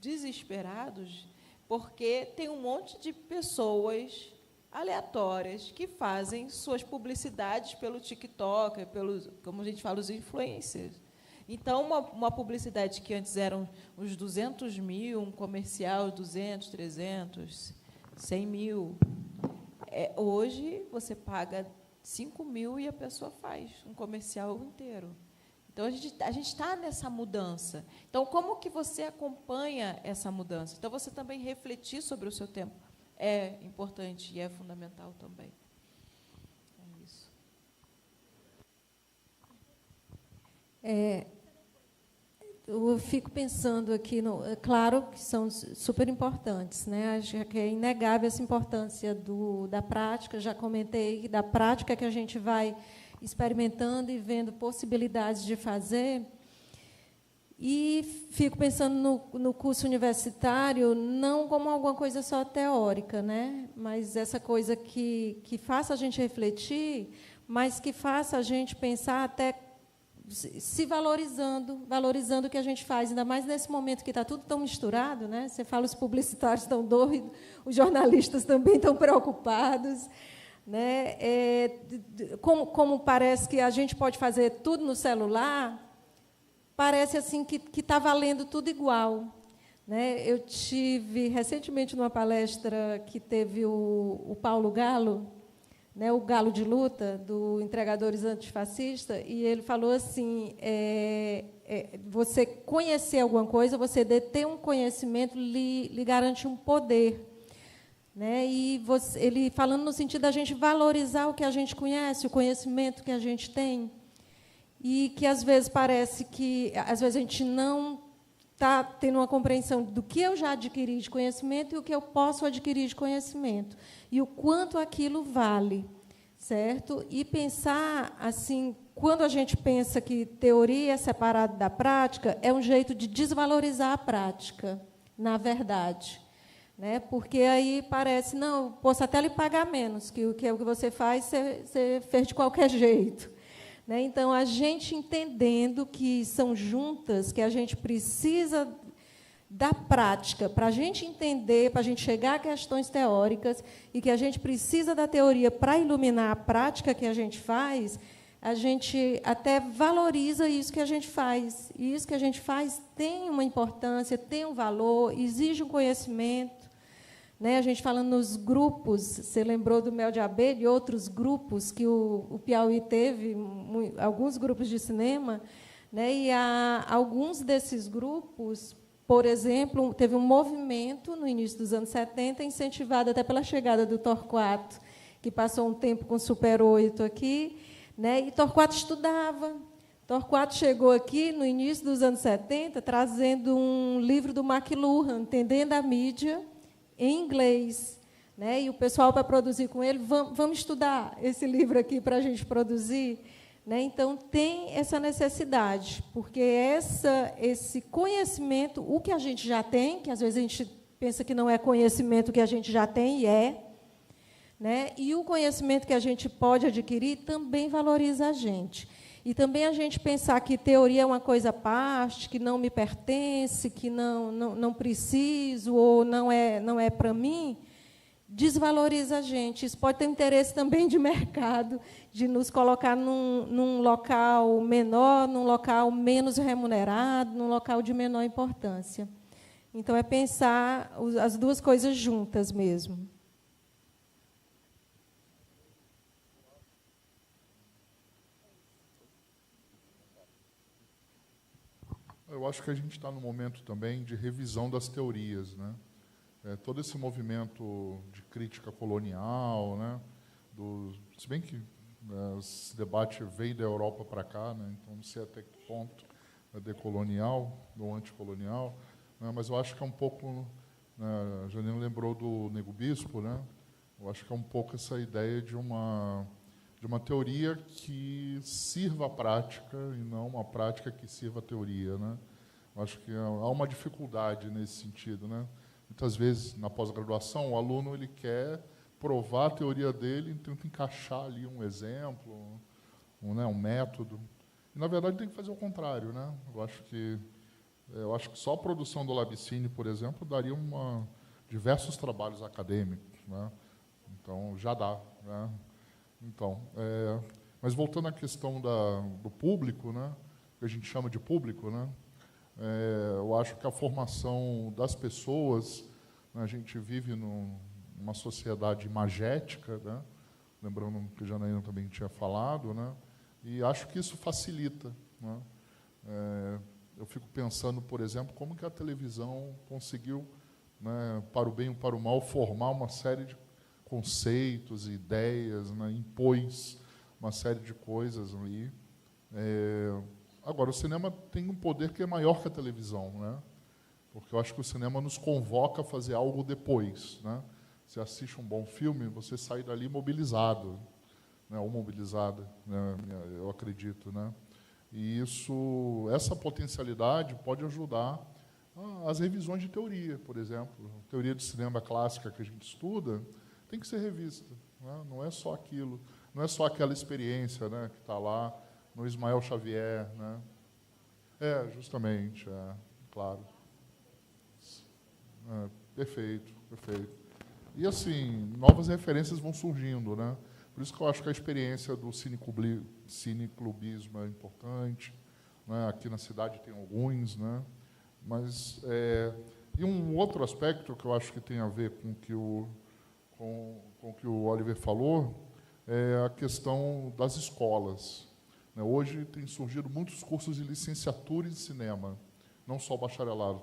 D: desesperados porque tem um monte de pessoas aleatórias que fazem suas publicidades pelo TikTok, como a gente fala, os influencers. Então, uma publicidade que antes eram uns 200 mil, um comercial 200, 300, 100 mil, hoje você paga 5 mil e a pessoa faz um comercial inteiro. Então, a gente está nessa mudança. Então, como que você acompanha essa mudança? Então, você também refletir sobre o seu tempo é importante e é fundamental também. É isso.
C: Eu fico pensando aqui, claro que são super importantes, né? Acho que é inegável essa importância da prática, já comentei, da prática que a gente vai experimentando e vendo possibilidades de fazer. E fico pensando no curso universitário, não como alguma coisa só teórica, né? Mas essa coisa que faça a gente refletir, mas que faça a gente pensar até se valorizando, valorizando o que a gente faz, ainda mais nesse momento que está tudo tão misturado, né? Você fala, os publicitários estão doidos, os jornalistas também estão preocupados, né? Como parece que a gente pode fazer tudo no celular, parece assim que está valendo tudo igual, né? Eu tive recentemente numa palestra que teve o Paulo Galo, né, o Galo de Luta, do Entregadores Antifascista, e ele falou assim, você conhecer alguma coisa, você ter um conhecimento, lhe garante um poder. Né? E ele falando no sentido da gente valorizar o que a gente conhece, o conhecimento que a gente tem, e que, às vezes, parece que às vezes a gente não está tendo uma compreensão do que eu já adquiri de conhecimento e o que eu posso adquirir de conhecimento, e o quanto aquilo vale, certo? E pensar assim, quando a gente pensa que teoria é separada da prática, é um jeito de desvalorizar a prática, na verdade, né? Porque aí parece, não, posso até lhe pagar menos, que o que você faz, você fez de qualquer jeito. Né? Então, a gente entendendo que são juntas, que a gente precisa da prática, para a gente entender, para a gente chegar a questões teóricas, e que a gente precisa da teoria para iluminar a prática que a gente faz, a gente até valoriza isso que a gente faz. E isso que a gente faz tem uma importância, tem um valor, exige um conhecimento. Né? A gente falando nos grupos, você lembrou do Mel de Abelha e outros grupos que o Piauí teve, alguns grupos de cinema, né? E alguns desses grupos, por exemplo, teve um movimento no início dos anos 70, incentivado até pela chegada do Torquato, que passou um tempo com o Super 8 aqui, né? E Torquato estudava. Torquato chegou aqui no início dos anos 70, trazendo um livro do McLuhan, Entendendo a Mídia, em inglês, né? E o pessoal, para produzir com ele, vamos estudar esse livro aqui para a gente produzir. Né? Então, tem essa necessidade, porque esse conhecimento, o que a gente já tem, que às vezes a gente pensa que não é conhecimento que a gente já tem, e é, né? E o conhecimento que a gente pode adquirir também valoriza a gente. E também a gente pensar que teoria é uma coisa à parte, que não me pertence, que não preciso, ou não é para mim, desvaloriza a gente. Isso pode ter interesse também de mercado, de nos colocar num local menor, num local menos remunerado, num local de menor importância. Então, é pensar as duas coisas juntas mesmo.
B: Eu acho que a gente está no momento também de revisão das teorias, né? Todo esse movimento de crítica colonial, né? Se bem que esse debate veio da Europa para cá, né? Então não sei até que ponto é decolonial ou anticolonial, né? Mas eu acho que é um pouco, né? A Janine lembrou do Nego Bispo, né? Eu acho que é um pouco essa ideia de uma teoria que sirva à prática e não uma prática que sirva à teoria, né? Eu acho que há uma dificuldade nesse sentido, né? Muitas vezes, na pós-graduação, o aluno ele quer provar a teoria dele, tenta encaixar ali um exemplo, um método. E, na verdade, tem que fazer o contrário, né? Eu acho que só a produção do Labicine, por exemplo, daria diversos trabalhos acadêmicos, né? Então, já dá, né? Então, mas voltando à questão do público, né, que a gente chama de público, né, eu acho que a formação das pessoas, né, a gente vive numa sociedade imagética, né, lembrando que a Janaína também tinha falado, né, e acho que isso facilita. Né, eu fico pensando, por exemplo, como que a televisão conseguiu, né, para o bem ou para o mal, formar uma série de conceitos, ideias, né, impôs uma série de coisas ali. Agora, o cinema tem um poder que é maior que a televisão, né? Porque eu acho que o cinema nos convoca a fazer algo depois, né? Você assiste um bom filme, você sai dali mobilizado, né, ou mobilizada, né, eu acredito, né? E essa potencialidade pode ajudar as revisões de teoria, por exemplo. A teoria de cinema clássica que a gente estuda tem que ser revista, né? Não é só aquilo, não é só aquela experiência, né, que está lá no Ismael Xavier, né? Justamente, claro. Perfeito, perfeito. E, assim, novas referências vão surgindo, né? Por isso que eu acho que a experiência do cineclubismo é importante, né? Aqui na cidade tem alguns, né? Mas, e um outro aspecto que eu acho que tem a ver com o que o Oliver falou é a questão das escolas. Hoje tem surgido muitos cursos de licenciatura em cinema, não só o bacharelado,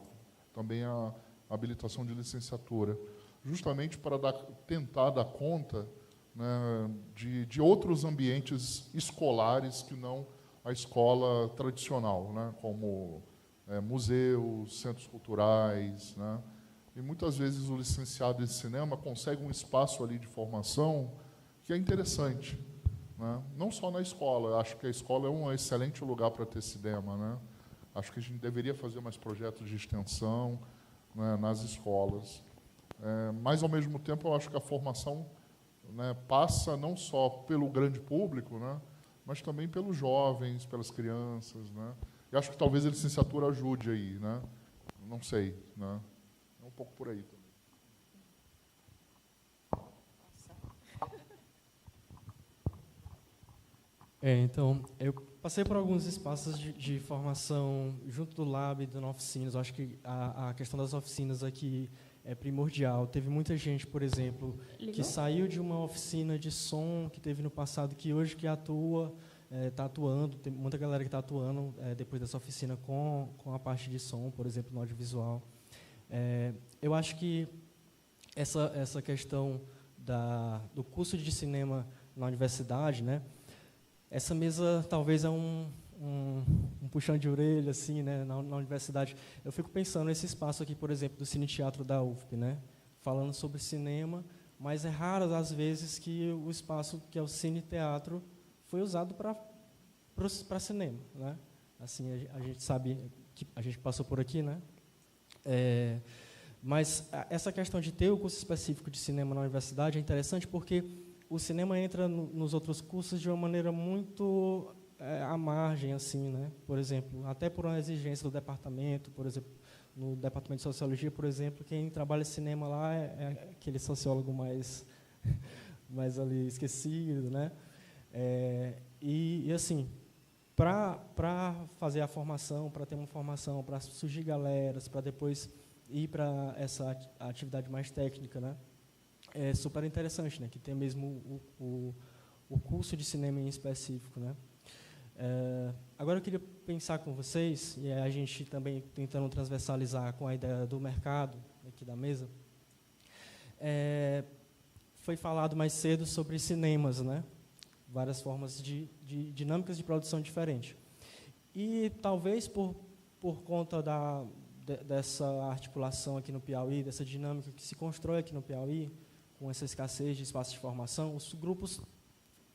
B: também a habilitação de licenciatura, justamente para tentar dar conta, né, de outros ambientes escolares que não a escola tradicional, né, como museus, centros culturais, né, e muitas vezes o licenciado em cinema consegue um espaço ali de formação que é interessante, né? Não só na escola. Eu acho que a escola é um excelente lugar para ter cinema, né? Acho que a gente deveria fazer mais projetos de extensão, né, nas escolas. Mas, ao mesmo tempo, eu acho que a formação, né, passa não só pelo grande público, né, mas também pelos jovens, pelas crianças, né? E acho que talvez a licenciatura ajude aí, né? Não sei, né? É um pouco por aí também.
A: Então, eu passei por alguns espaços de formação junto do Lab e da Oficinas. Eu acho que a questão das oficinas aqui é primordial. Teve muita gente, por exemplo, que saiu de uma oficina de som que teve no passado, que hoje que atua, está atuando, tem muita galera que está atuando depois dessa oficina com a parte de som, por exemplo, no audiovisual. Eu acho que essa questão do curso de cinema na universidade, né? Essa mesa talvez é um puxão de orelha, assim, né, na universidade. Eu fico pensando nesse espaço aqui, por exemplo, do Cine Teatro da UFP, né, falando sobre cinema, mas é raro, às vezes, que o espaço que é o Cine Teatro foi usado para cinema, né? Assim, a gente sabe que a gente passou por aqui, né? Mas essa questão de ter o curso específico de cinema na universidade é interessante porque o cinema entra nos outros cursos de uma maneira muito à margem, assim, né? Por exemplo, até por uma exigência do departamento, por exemplo, no departamento de sociologia, por exemplo, quem trabalha cinema lá é aquele sociólogo mais ali esquecido, né? E assim, para fazer a formação, para ter uma formação, para surgir galeras, para depois ir para essa atividade mais técnica, né? É super interessante, né? Que tem mesmo o curso de cinema em específico, né? Agora eu queria pensar com vocês, e a gente também tentando transversalizar com a ideia do mercado aqui da mesa. Foi falado mais cedo sobre cinemas, né? Várias formas de dinâmicas de produção diferentes. E talvez por conta dessa articulação aqui no Piauí, dessa dinâmica que se constrói aqui no Piauí, com essa escassez de espaços de formação, os grupos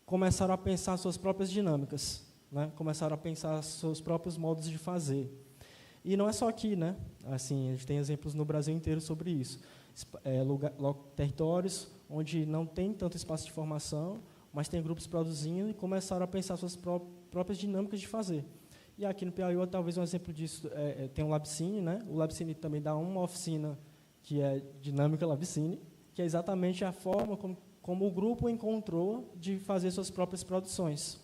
A: começaram a pensar suas próprias dinâmicas, né? Começaram a pensar seus próprios modos de fazer. E não é só aqui, né? Assim, a gente tem exemplos no Brasil inteiro sobre isso. Territórios onde não tem tanto espaço de formação, mas tem grupos produzindo e começaram a pensar suas próprias dinâmicas de fazer. E aqui no Piauí, talvez um exemplo disso, tem o Labcine, né? O Labcine também dá uma oficina que é Dinâmica Labcine, que é exatamente a forma como o grupo encontrou de fazer suas próprias produções.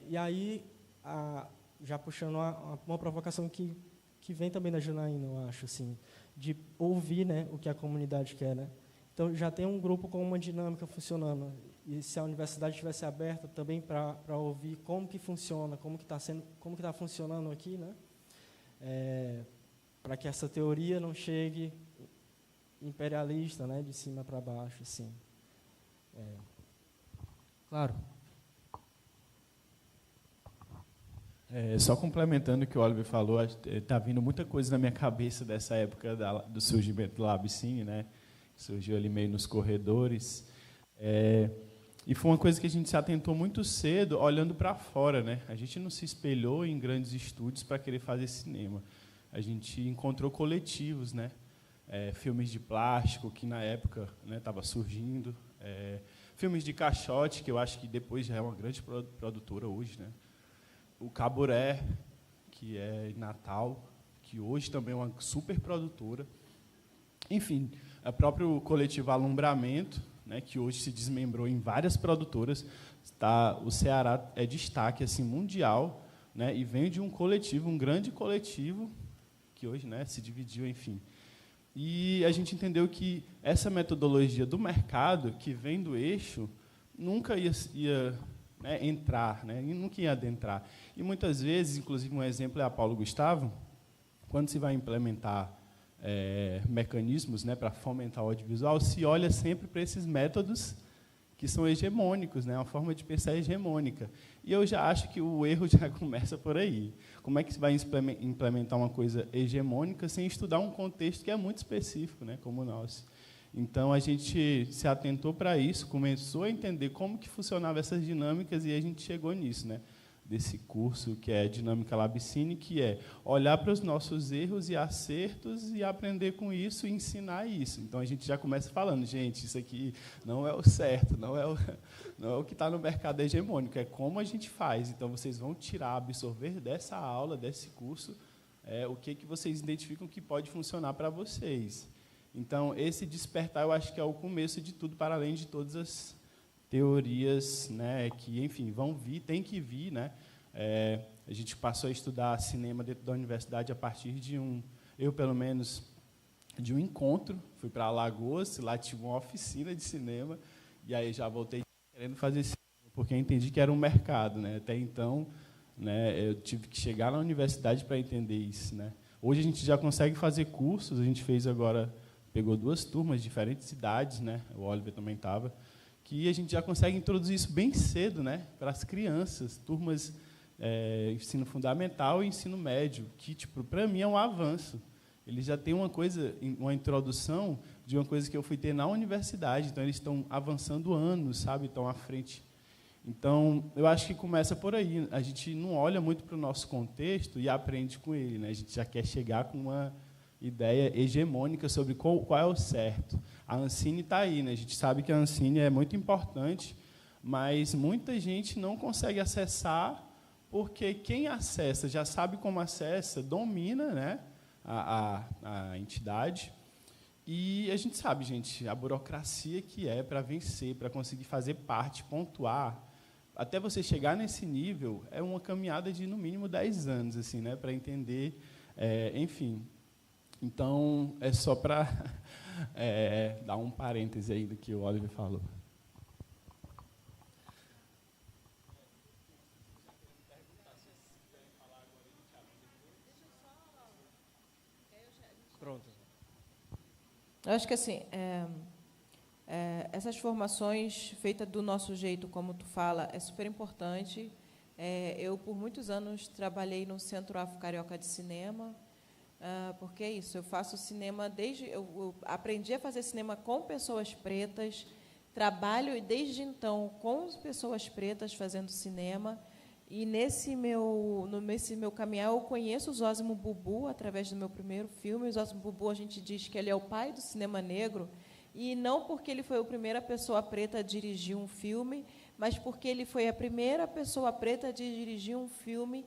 A: E aí, já puxando uma provocação que vem também da Janaína, eu acho, assim, de ouvir, né, o que a comunidade quer, né? Então, já tem um grupo com uma dinâmica funcionando, e se a universidade estivesse aberta também para ouvir como que funciona, como que está funcionando aqui, né? Para que essa teoria não chegue imperialista, né, de cima para baixo, assim. Claro.
E: Só complementando o que o Oliver falou, está vindo muita coisa na minha cabeça dessa época do surgimento do Labcine, né? Surgiu ali meio nos corredores. E foi uma coisa que a gente se atentou muito cedo, olhando para fora, né? A gente não se espelhou em grandes estúdios para querer fazer cinema. A gente encontrou coletivos, né? Filmes de plástico, que na época estava surgindo, filmes de caixote, que eu acho que depois já é uma grande produtora hoje, né? O Caburé, que é em Natal, que hoje também é uma super produtora. Enfim, o próprio coletivo Alumbramento, né, que hoje se desmembrou em várias produtoras. O Ceará é destaque assim, mundial, né, e vem de um coletivo, um grande coletivo, que hoje, né, se dividiu, enfim. E a gente entendeu que essa metodologia do mercado, que vem do eixo, nunca ia né, entrar, né, e nunca ia adentrar. E, muitas vezes, inclusive, um exemplo é a Paulo Gustavo, quando se vai implementar mecanismos, né, para fomentar o audiovisual, se olha sempre para esses métodos que são hegemônicos, né, uma forma de pensar hegemônica. E eu já acho que o erro já começa por aí. Como é que se vai implementar uma coisa hegemônica sem estudar um contexto que é muito específico, né, como o nosso? Então, a gente se atentou para isso, começou a entender como que funcionavam essas dinâmicas e a gente chegou nisso, né, desse curso que é Dinâmica Labicine, que é olhar para os nossos erros e acertos e aprender com isso e ensinar isso. Então, a gente já começa falando, gente, isso aqui não é o certo, não é o que está no mercado hegemônico, é como a gente faz. Então, vocês vão tirar, absorver dessa aula, desse curso, o que vocês identificam que pode funcionar para vocês. Então, esse despertar, eu acho que é o começo de tudo, para além de todas as teorias, né, que, enfim, vão vir, tem que vir, né? A gente passou a estudar cinema dentro da universidade a partir de eu pelo menos, de um encontro. Fui para Alagoas, lá tinha uma oficina de cinema, e aí já voltei querendo fazer cinema, porque eu entendi que era um mercado, né? Até então, né, eu tive que chegar na universidade para entender isso, né? Hoje a gente já consegue fazer cursos, a gente fez agora, pegou 2 turmas de diferentes cidades, né? O Oliver também estava, que a gente já consegue introduzir isso bem cedo, né, para as crianças, turmas ensino fundamental e ensino médio, que, tipo, para mim é um avanço. Eles já têm uma introdução de uma coisa que eu fui ter na universidade, então eles estão avançando anos, sabe, estão à frente. Então, eu acho que começa por aí. A gente não olha muito para o nosso contexto e aprende com ele, né? A gente já quer chegar com uma ideia hegemônica sobre qual é o certo. A Ancine está aí, né? A gente sabe que a Ancine é muito importante, mas muita gente não consegue acessar, porque quem acessa, já sabe como acessa, domina, né, a entidade. E a gente sabe, gente, a burocracia que é para vencer, para conseguir fazer parte, pontuar, até você chegar nesse nível, é uma caminhada de, no mínimo, 10 anos, assim, né, para entender, enfim. Então, é só para dar um parêntese aí do que o Oliver falou.
A: Pronto.
D: Eu acho que assim, essas formações feitas do nosso jeito, como tu fala, é super importante. Eu, por muitos anos, trabalhei no Centro Afro-Carioca de Cinema, porque é isso, eu faço cinema desde... Eu aprendi a fazer cinema com pessoas pretas, trabalho desde então com pessoas pretas fazendo cinema, e nesse meu caminhar eu conheço o Zósimo Bubu através do meu primeiro filme. O Zósimo Bubu, a gente diz que ele é o pai do cinema negro, e não porque ele foi a primeira pessoa preta a dirigir um filme, mas porque ele foi a primeira pessoa preta a dirigir um filme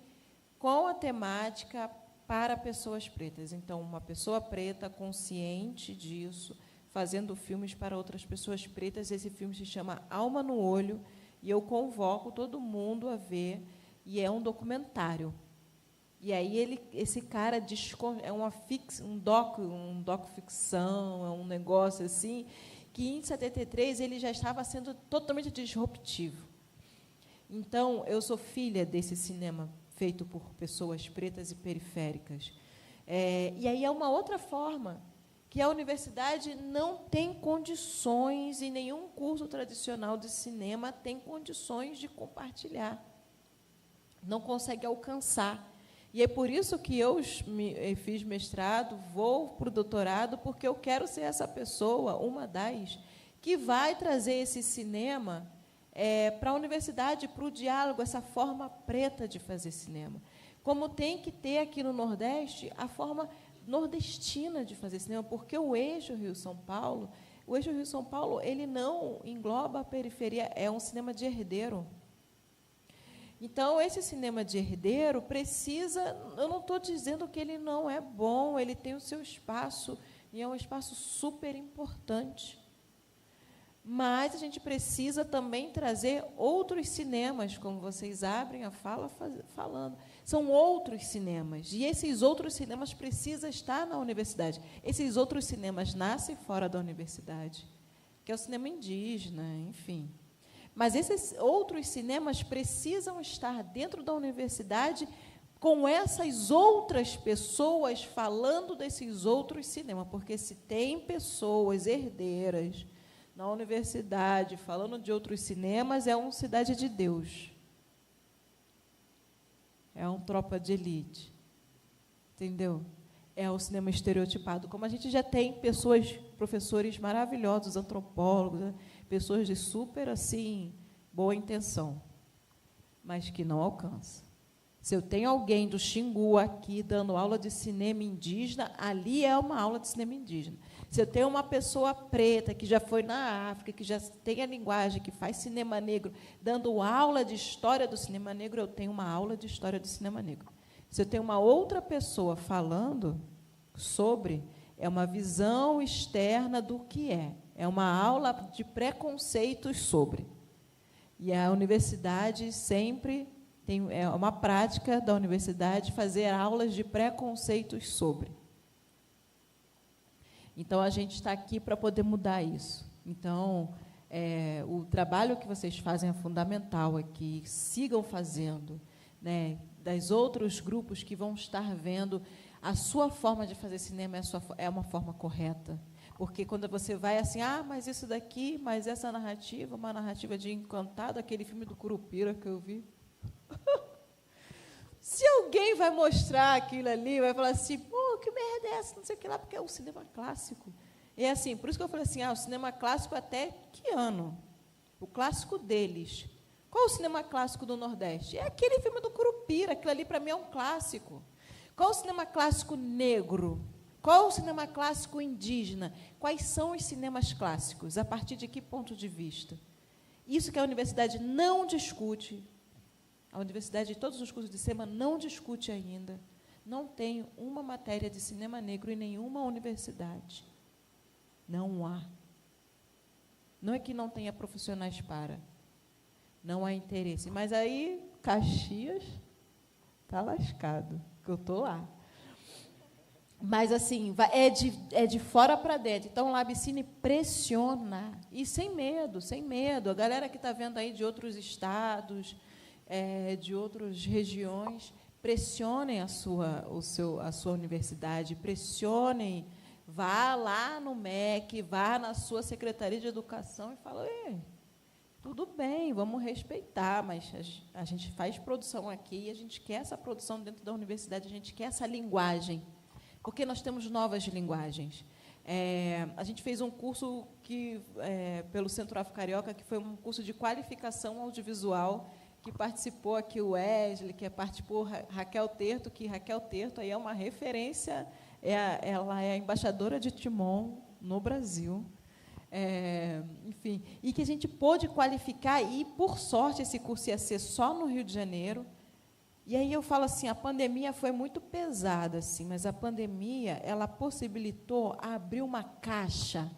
D: com a temática para pessoas pretas. Então, uma pessoa preta consciente disso, fazendo filmes para outras pessoas pretas. Esse filme se chama Alma no Olho, e eu convoco todo mundo a ver, e é um documentário. E aí esse cara é um docu-ficção, é um negócio assim, que em 73 ele já estava sendo totalmente disruptivo. Então, eu sou filha desse cinema feito por pessoas pretas e periféricas. E aí é uma outra forma, que a universidade não tem condições, e nenhum curso tradicional de cinema tem condições de compartilhar. Não consegue alcançar. E é por isso que eu fiz mestrado, vou para o doutorado, porque eu quero ser essa pessoa, uma das, que vai trazer esse cinema para a universidade, para o diálogo, essa forma preta de fazer cinema. Como tem que ter aqui no Nordeste a forma nordestina de fazer cinema, porque o eixo Rio-São Paulo O Eixo Rio-São Paulo, ele não engloba a periferia, é um cinema de herdeiro. Então, esse cinema de herdeiro precisa... Eu não estou dizendo que ele não é bom, ele tem o seu espaço, e é um espaço super importante. Mas a gente precisa também trazer outros cinemas, como vocês abrem a fala falando. São outros cinemas, e esses outros cinemas precisam estar na universidade. Esses outros cinemas nascem fora da universidade, que é o cinema indígena, enfim. Mas esses outros cinemas precisam estar dentro da universidade com essas outras pessoas falando desses outros cinemas, porque se tem pessoas herdeiras na universidade falando de outros cinemas, é uma Cidade de Deus. É um Tropa de Elite. Entendeu? É o cinema estereotipado. Como a gente já tem pessoas, professores maravilhosos, antropólogos, né? Pessoas de super, assim, boa intenção, mas que não alcança. Se eu tenho alguém do Xingu aqui dando aula de cinema indígena, ali é uma aula de cinema indígena. Se eu tenho uma pessoa preta que já foi na África, que já tem a linguagem, que faz cinema negro, dando aula de história do cinema negro, eu tenho uma aula de história do cinema negro. Se eu tenho uma outra pessoa falando sobre, é uma visão externa do que é uma aula de preconceitos sobre. E a universidade sempre é uma prática da universidade fazer aulas de preconceitos sobre. Então, a gente está aqui para poder mudar isso. Então, o trabalho que vocês fazem é fundamental aqui, sigam fazendo, né, das outros grupos que vão estar vendo a sua forma de fazer cinema é uma forma correta. Porque quando você vai assim, mas isso daqui, mas essa narrativa, uma narrativa de Encantado, aquele filme do Curupira que eu vi. Se alguém vai mostrar aquilo ali, vai falar assim, pô, que merda é essa, não sei o que lá, porque é o cinema clássico. E é assim, por isso que eu falei assim, o cinema clássico até que ano? O clássico deles. Qual o cinema clássico do Nordeste? É aquele filme do Curupira, aquilo ali para mim é um clássico. Qual o cinema clássico negro? Qual o cinema clássico indígena? Quais são os cinemas clássicos? A partir de que ponto de vista? Isso que a universidade não discute. A universidade, de todos os cursos de cinema, não discute ainda. Não tem uma matéria de cinema negro em nenhuma universidade. Não há. Não é que não tenha profissionais para. Não há interesse. Mas aí, Caxias está lascado, que eu estou lá. Mas, assim, é de fora para dentro. Então, o Labicine pressiona. E sem medo, sem medo. A galera que está vendo aí de outros estados, de outras regiões, pressionem a sua universidade, pressionem, vá lá no MEC, vá na sua Secretaria de Educação e fala, tudo bem, vamos respeitar, mas a gente faz produção aqui e a gente quer essa produção dentro da universidade, a gente quer essa linguagem, porque nós temos novas linguagens. A gente fez um curso pelo Centro Afro Carioca, que foi um curso de qualificação audiovisual, que participou aqui o Wesley, que participou Raquel Terto, que Raquel Terto aí é uma referência, ela é a embaixadora de Timon no Brasil. Enfim, e que a gente pôde qualificar, e, por sorte, esse curso ia ser só no Rio de Janeiro. E aí eu falo assim, a pandemia foi muito pesada, assim, mas a pandemia ela possibilitou abrir uma caixa,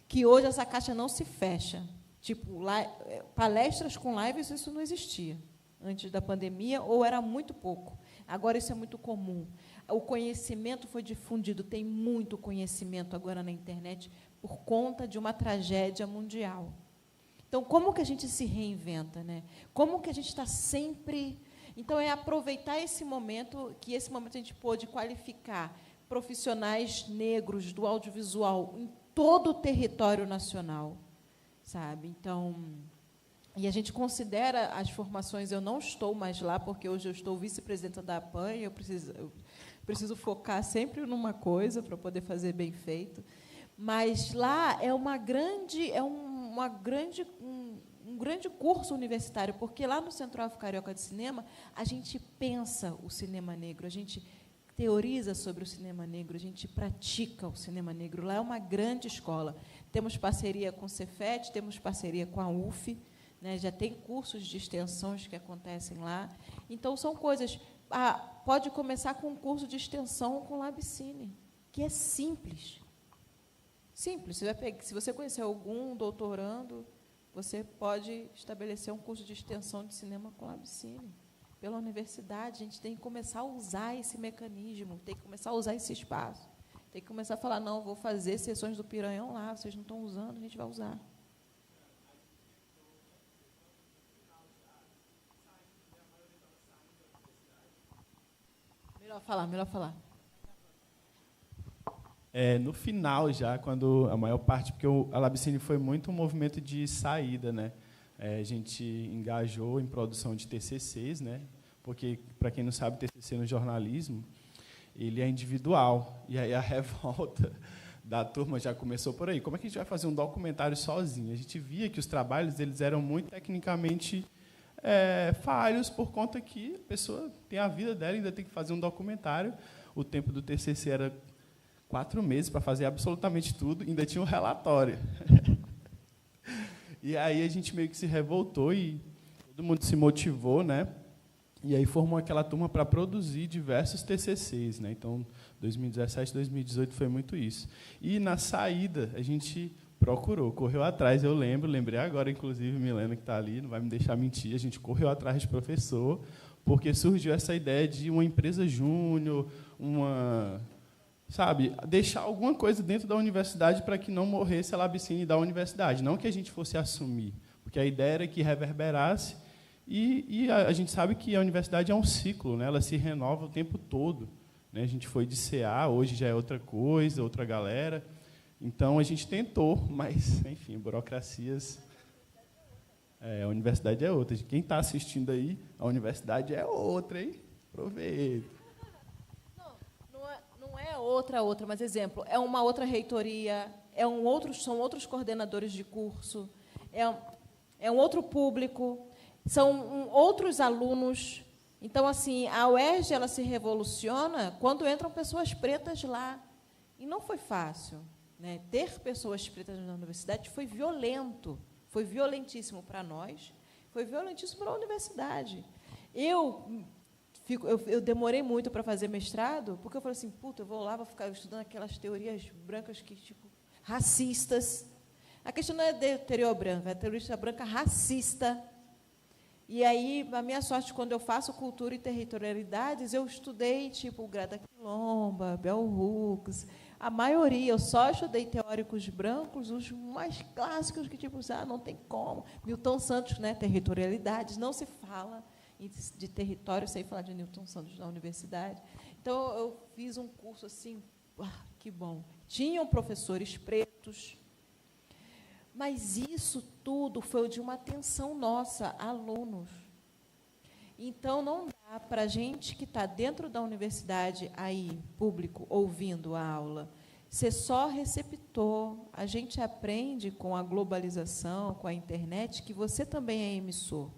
D: que hoje essa caixa não se fecha. Tipo, palestras com lives, isso não existia antes da pandemia, ou era muito pouco. Agora, isso é muito comum. O conhecimento foi difundido, tem muito conhecimento agora na internet por conta de uma tragédia mundial. Então, como que a gente se reinventa, né? Como que a gente está sempre... Então, é aproveitar esse momento, que esse momento a gente pôde qualificar profissionais negros do audiovisual em todo o território nacional, sabe? Então, e a gente considera as formações, eu não estou mais lá, porque hoje eu estou vice-presidenta da APAN, eu preciso focar sempre numa coisa para poder fazer bem feito, mas lá é um grande curso universitário, porque lá no Centro Afro Carioca de Cinema, a gente pensa o cinema negro, a gente teoriza sobre o cinema negro, a gente pratica o cinema negro. Lá é uma grande escola. Temos parceria com o Cefet, temos parceria com a UF, né, já tem cursos de extensões que acontecem lá. Então, são coisas... pode começar com um curso de extensão com o Labcine, que é simples. Simples. Se você conhecer algum doutorando, você pode estabelecer um curso de extensão de cinema com o Labcine. Pela universidade, a gente tem que começar a usar esse mecanismo, tem que começar a usar esse espaço. Tem que começar a falar, não, vou fazer sessões do Piranhão lá, vocês não estão usando, a gente vai usar. Melhor falar.
E: No final, já, quando a maior parte, porque a Labcine foi muito um movimento de saída, né? A gente engajou em produção de TCCs, né? Porque, para quem não sabe, TCC no jornalismo, ele é individual. E aí a revolta da turma já começou por aí. Como é que a gente vai fazer um documentário sozinho? A gente via que os trabalhos deles eram muito tecnicamente falhos, por conta que a pessoa tem a vida dela e ainda tem que fazer um documentário. O tempo do TCC era 4 meses para fazer absolutamente tudo, ainda tinha um relatório. E aí a gente meio que se revoltou e todo mundo se motivou, né? E aí formou aquela turma para produzir diversos TCCs, né? Então, 2017, 2018 foi muito isso. E na saída a gente correu atrás, eu lembrei agora, inclusive, Milena, que está ali, não vai me deixar mentir, a gente correu atrás de professor, porque surgiu essa ideia de uma empresa júnior, deixar alguma coisa dentro da universidade para que não morresse a Labcine da universidade, não que a gente fosse assumir, porque a ideia era que reverberasse, e a gente sabe que a universidade é um ciclo, né? Ela se renova o tempo todo, né? A gente foi de CA, hoje já é outra coisa, outra galera. Então, a gente tentou, mas, enfim, burocracias... a universidade é outra. Quem está assistindo aí, a universidade é outra, hein? Aproveita.
D: Não é outra, mas, exemplo, é uma outra reitoria, são outros coordenadores de curso, é um outro público, são outros alunos. Então, assim, a UERJ ela se revoluciona quando entram pessoas pretas lá. E não foi fácil, né? Ter pessoas pretas na universidade foi violento, foi violentíssimo para nós, foi violentíssimo para a universidade. Eu demorei muito para fazer mestrado, porque eu falei assim, eu vou lá, vou ficar estudando aquelas teorias brancas que, racistas. A questão não é de teoria branca, é teoria branca racista. E aí, a minha sorte, quando eu faço cultura e territorialidades, eu estudei, Grada Quilomba, Bell Hooks, a maioria, eu só estudei teóricos brancos, os mais clássicos, que, não tem como. Milton Santos, né, territorialidades, não se fala de território sem falar de Milton Santos na universidade. Então, eu fiz um curso assim, que bom. Tinham professores pretos, mas isso tudo foi de uma atenção nossa, alunos. Então, não dá para a gente que está dentro da universidade, aí, público, ouvindo a aula, ser só receptor. A gente aprende com a globalização, com a internet, que você também é emissor.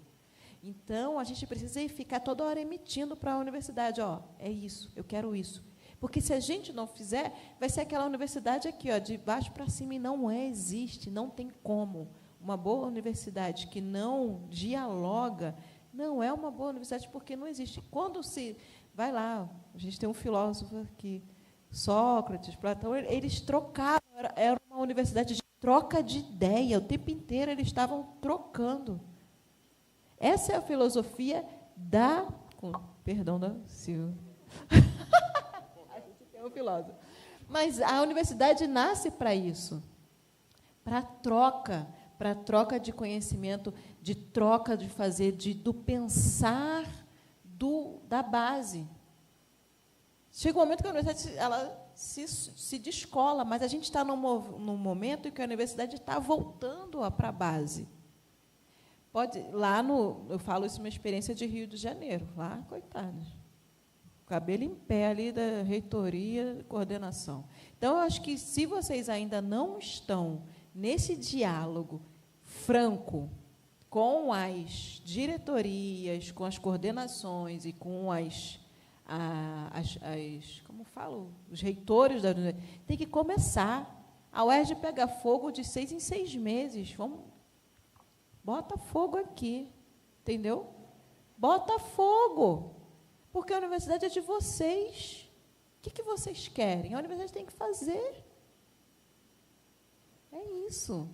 D: Então, a gente precisa ficar toda hora emitindo para a universidade, é isso, eu quero isso. Porque, se a gente não fizer, vai ser aquela universidade aqui, de baixo para cima, e não existe, não tem como. Uma boa universidade que não dialoga não é uma boa universidade, porque não existe. Quando se... Vai lá, a gente tem um filósofo aqui, Sócrates, Platão, eles trocavam, era uma universidade de troca de ideia, o tempo inteiro eles estavam trocando. Essa é a filosofia com perdão da Silvia. A gente tem um filósofo. Mas a universidade nasce para isso, para troca de conhecimento, de troca de fazer, do pensar da base. Chega um momento que a universidade ela se descola, mas a gente está num momento em que a universidade está voltando para a base. Eu falo isso uma experiência de Rio de Janeiro, lá, coitados, cabelo em pé ali da reitoria, coordenação. Então, eu acho que, se vocês ainda não estão nesse diálogo franco com as diretorias, com as coordenações e com como falo, os reitores da universidade, tem que começar. A UERJ pega fogo de 6 em 6 meses. Bota fogo aqui, entendeu? Bota fogo, porque a universidade é de vocês. O que vocês querem? A universidade tem que fazer. É isso.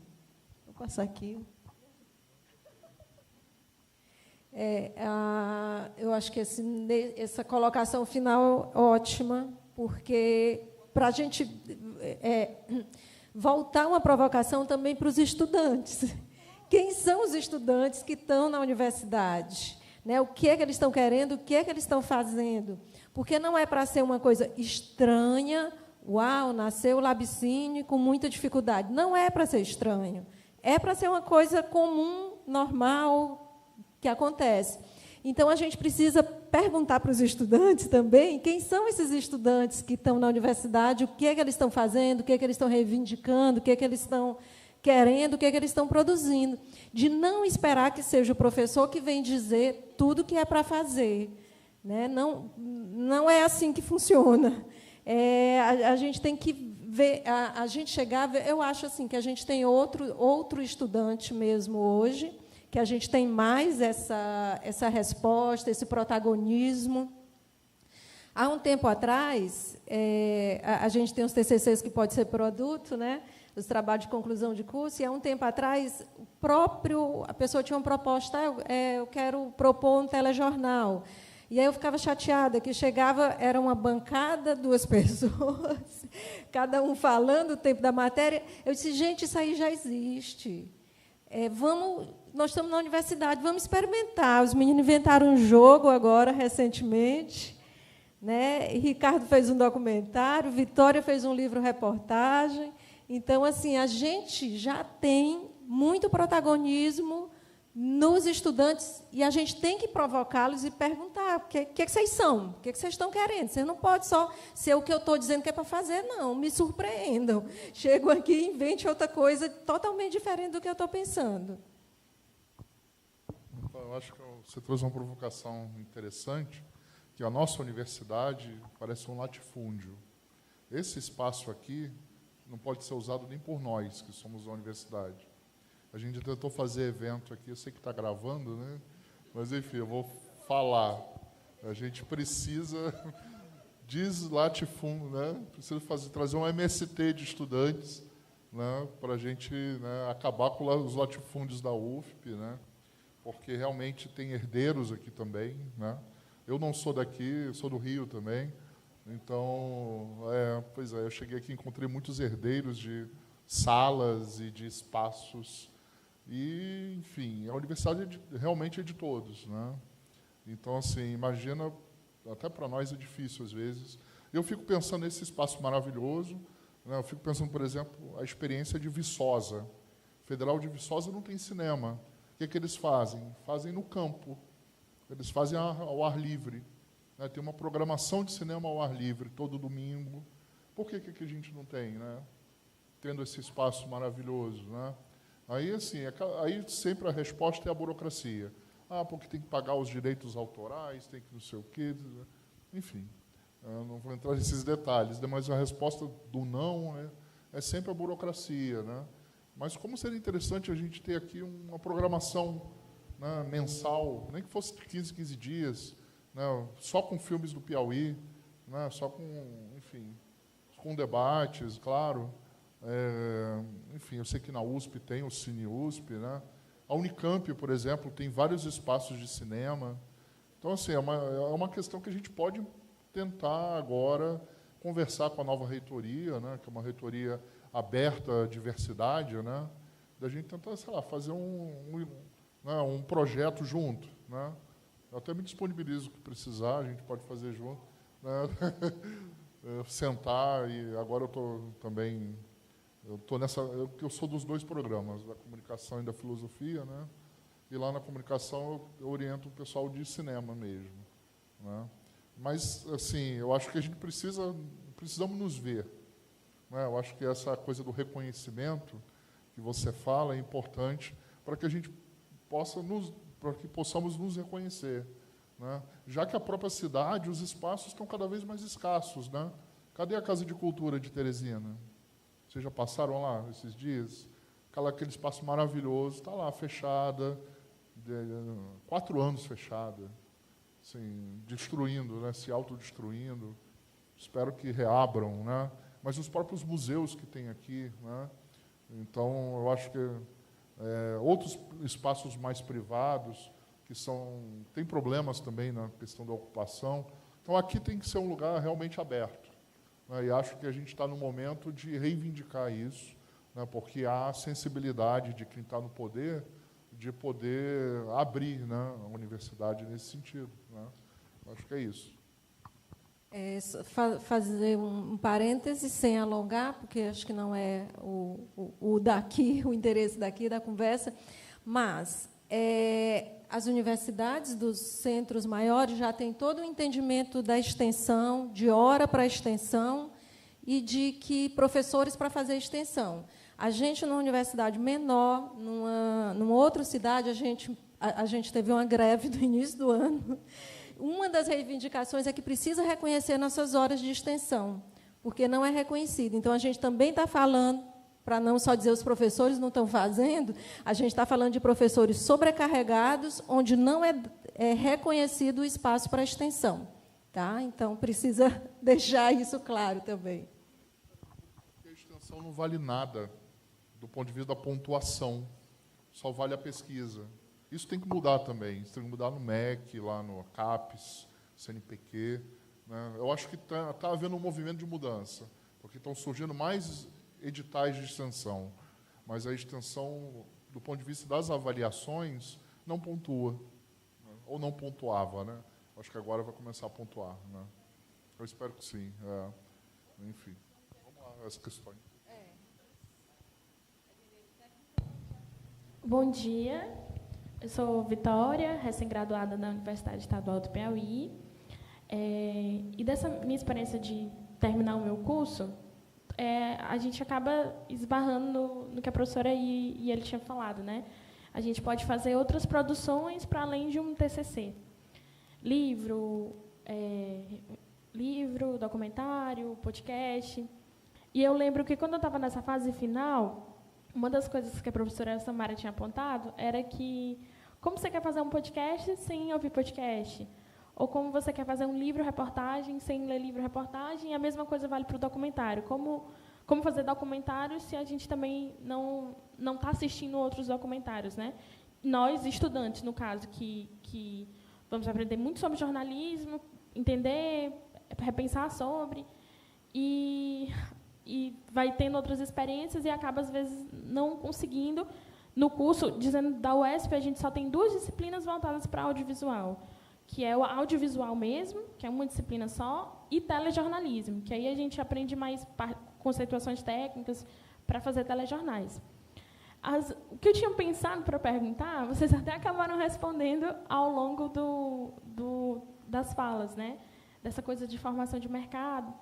D: Vou passar aqui.
C: Eu acho que essa colocação final é ótima, porque para a gente voltar uma provocação também para os estudantes. Quem são os estudantes que estão na universidade? Né? O que é que eles estão querendo? O que é que eles estão fazendo? Porque não é para ser uma coisa estranha. Uau, nasceu o Labicínio com muita dificuldade. Não é para ser estranho. É para ser uma coisa comum, normal, que acontece. Então, a gente precisa perguntar para os estudantes também quem são esses estudantes que estão na universidade, o que é que eles estão fazendo, o que é que eles estão reivindicando, o que é que eles estão querendo, o que é que eles estão produzindo. De não esperar que seja o professor que vem dizer tudo o que é para fazer. Né? Não é assim que funciona. A gente tem que ver, a gente chegar, eu acho assim que a gente tem outro estudante mesmo hoje, que a gente tem mais essa resposta, esse protagonismo. Há um tempo atrás, a gente tem os TCCs que pode ser produto, né? Os trabalhos de conclusão de curso, e há um tempo atrás, a pessoa tinha uma proposta, eu quero propor um telejornal. E aí eu ficava chateada, que chegava, era uma bancada, 2 pessoas, cada um falando o tempo da matéria. Eu disse, gente, isso aí já existe. Nós estamos na universidade, vamos experimentar. Os meninos inventaram um jogo agora, recentemente. Né? E Ricardo fez um documentário, Vitória fez um livro-reportagem. Então, assim, a gente já tem muito protagonismo nos estudantes e a gente tem que provocá-los e perguntar o que vocês são, o que vocês estão querendo. Vocês não podem só ser o que eu estou dizendo que é para fazer, não. Me surpreendam. Chego aqui e invente outra coisa totalmente diferente do que eu estou pensando.
B: Eu acho que você trouxe uma provocação interessante, que a nossa universidade parece um latifúndio. Esse espaço aqui não pode ser usado nem por nós, que somos a universidade. A gente tentou fazer evento aqui, eu sei que está gravando, né? Mas, enfim, eu vou falar. A gente precisa, diz latifúndio, né? Precisa trazer um MST de estudantes, né? Para a gente, né, acabar com os latifúndios da UFP, né? Porque realmente tem herdeiros aqui também, né? Eu não sou daqui, eu sou do Rio também. Então, pois é, eu cheguei aqui e encontrei muitos herdeiros de salas e de espaços. E, enfim, a universidade realmente é de todos, né? Então, assim, imagina, até para nós é difícil às vezes. Eu fico pensando nesse espaço maravilhoso, né? Eu fico pensando, por exemplo, a experiência de Viçosa. Federal de Viçosa não tem cinema. O que é que eles fazem? Fazem no campo. Eles fazem ao ar livre. Né? Tem uma programação de cinema ao ar livre, todo domingo. Por que a gente não tem, né? Tendo esse espaço maravilhoso, né? Aí, assim, aí sempre a resposta é a burocracia. Porque tem que pagar os direitos autorais, tem que não sei o quê. Enfim, não vou entrar nesses detalhes, mas a resposta do não, né, é sempre a burocracia, né? Mas como seria interessante a gente ter aqui uma programação, né, mensal, nem que fosse de 15 dias, né, só com filmes do Piauí, né, só com, enfim, com debates, claro. Enfim, eu sei que na USP tem o Cine USP, né? A Unicamp, por exemplo, tem vários espaços de cinema. Então, assim, é uma questão que a gente pode tentar agora conversar com a nova reitoria, né? Que é uma reitoria aberta à diversidade, né? Da gente tentar, sei lá, fazer um projeto junto, né? Eu até me disponibilizo o que precisar, a gente pode fazer junto, né? Sentar, e agora eu estou também... Eu sou dos 2 programas, da comunicação e da filosofia, né? E lá na comunicação eu oriento o pessoal de cinema mesmo, né? Mas, assim, eu acho que a gente precisamos nos ver, né? Eu acho que essa coisa do reconhecimento que você fala é importante para que a gente possamos nos reconhecer, né? Já que a própria cidade, os espaços estão cada vez mais escassos, né? Cadê a Casa de Cultura de Teresina? Vocês já passaram lá esses dias? Aquele espaço maravilhoso, está lá, fechada, 4 anos fechada, assim, destruindo, né? Se autodestruindo. Espero que reabram, né? Mas os próprios museus que tem aqui, né? Então, eu acho que outros espaços mais privados, que têm problemas também na questão da ocupação. Então, aqui tem que ser um lugar realmente aberto, né? E acho que a gente está no momento de reivindicar isso, né? Porque há a sensibilidade de quem está no poder de poder abrir, né, a universidade nesse sentido, né? Acho que é isso.
C: Fazer um parêntese, sem alongar, porque acho que não é o interesse daqui da conversa, mas as universidades dos centros maiores já têm todo o entendimento da extensão, de hora para extensão, e de que professores para fazer extensão. A gente, numa universidade menor, numa outra cidade, a gente teve uma greve no início do ano. Uma das reivindicações é que precisa reconhecer nossas horas de extensão, porque não é reconhecido. Então, a gente também está falando, para não só dizer os professores não estão fazendo, a gente está falando de professores sobrecarregados, onde não é reconhecido o espaço para extensão. Tá? Então, precisa deixar isso claro também.
B: A extensão não vale nada do ponto de vista da pontuação, só vale a pesquisa. Isso tem que mudar também, isso tem que mudar no MEC, lá no CAPES, CNPq, né? Eu acho que está havendo um movimento de mudança, porque estão surgindo mais editais de extensão, mas a extensão, do ponto de vista das avaliações, não pontua, né? Ou não pontuava, né? Acho que agora vai começar a pontuar, né? Eu espero que sim. Enfim, vamos lá, essa questão.
F: Bom dia. Eu sou Vitória, recém-graduada da Universidade Estadual do Piauí. E dessa minha experiência de terminar o meu curso, a gente acaba esbarrando no que a professora e ele tinha falado, né? A gente pode fazer outras produções para além de um TCC. Livro, documentário, podcast. E eu lembro que, quando eu estava nessa fase final, uma das coisas que a professora Samara tinha apontado era que, como você quer fazer um podcast sem ouvir podcast? Ou como você quer fazer um livro-reportagem sem ler livro-reportagem? A mesma coisa vale para o documentário. Como fazer documentário se a gente também não está assistindo outros documentários, né? Nós, estudantes, no caso, que vamos aprender muito sobre jornalismo, entender, repensar sobre, e vai tendo outras experiências e acaba, às vezes, não conseguindo. No curso, dizendo da UESP, a gente só tem 2 disciplinas voltadas para audiovisual, que é o audiovisual mesmo, que é uma disciplina só, e telejornalismo, que aí a gente aprende mais conceituações técnicas para fazer telejornais. O que eu tinha pensado para perguntar, vocês até acabaram respondendo ao longo das falas, né? Dessa coisa de formação de mercado.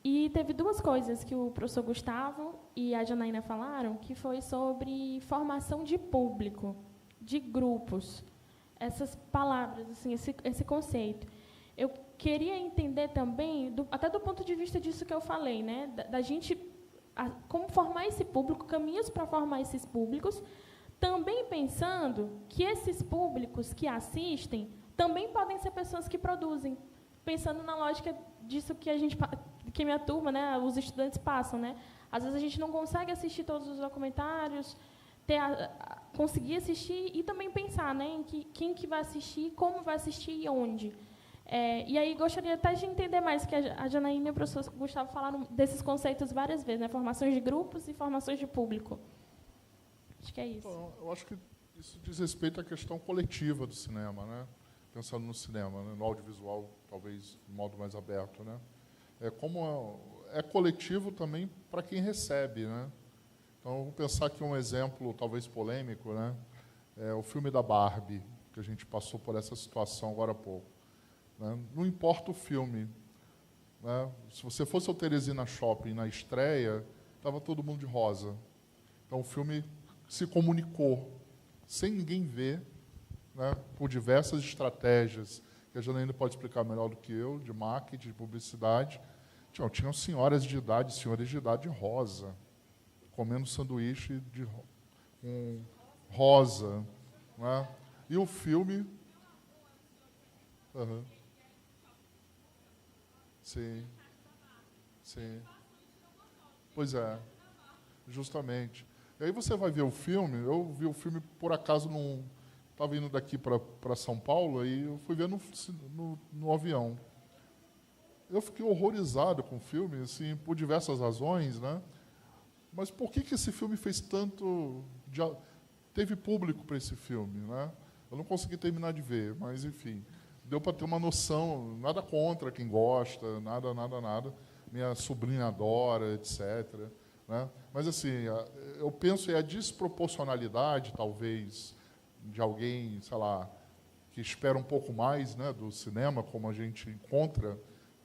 F: E teve 2 coisas que o professor Gustavo e a Janaína falaram, que foi sobre formação de público, de grupos. Essas palavras, assim, esse conceito. Eu queria entender também, até do ponto de vista disso que eu falei, né? Da gente, como formar esse público, caminhos para formar esses públicos, também pensando que esses públicos que assistem também podem ser pessoas que produzem, pensando na lógica disso que minha turma, né, os estudantes passam, né? Às vezes a gente não consegue assistir todos os documentários, conseguir assistir e também pensar, né, em quem que vai assistir, como vai assistir e onde. E aí gostaria até de entender mais, que a Janaína e o professor Gustavo falaram desses conceitos várias vezes, né, formações de grupos e formações de público. Acho que é isso.
B: Bom, eu acho que isso diz respeito à questão coletiva do cinema, né? Pensando no cinema, né? No audiovisual, talvez de modo mais aberto, né? É coletivo também para quem recebe, né? Então, vou pensar aqui um exemplo, talvez polêmico, né? O filme da Barbie, que a gente passou por essa situação agora há pouco, né? Não importa o filme, né? Se você fosse ao Teresina Shopping na estreia, estava todo mundo de rosa. Então, o filme se comunicou, sem ninguém ver, né? Por diversas estratégias que a Janaína pode explicar melhor do que eu, de marketing, de publicidade. Tinham senhoras de idade, senhores de idade rosa, comendo sanduíche com rosa. Né? E o filme... Uhum. Sim. Sim. Pois é, justamente. E aí você vai ver o filme, eu vi o filme, por acaso, estava indo daqui para São Paulo, aí eu fui ver no avião. Eu fiquei horrorizado com o filme, assim, por diversas razões, né? Mas por que esse filme fez tanto... Teve público para esse filme, né? Eu não consegui terminar de ver, mas, enfim, deu para ter uma noção, nada contra quem gosta, nada. Minha sobrinha adora, etc. Né? Mas, assim, eu penso a desproporcionalidade, talvez, de alguém, sei lá, que espera um pouco mais, né, do cinema, como a gente encontra.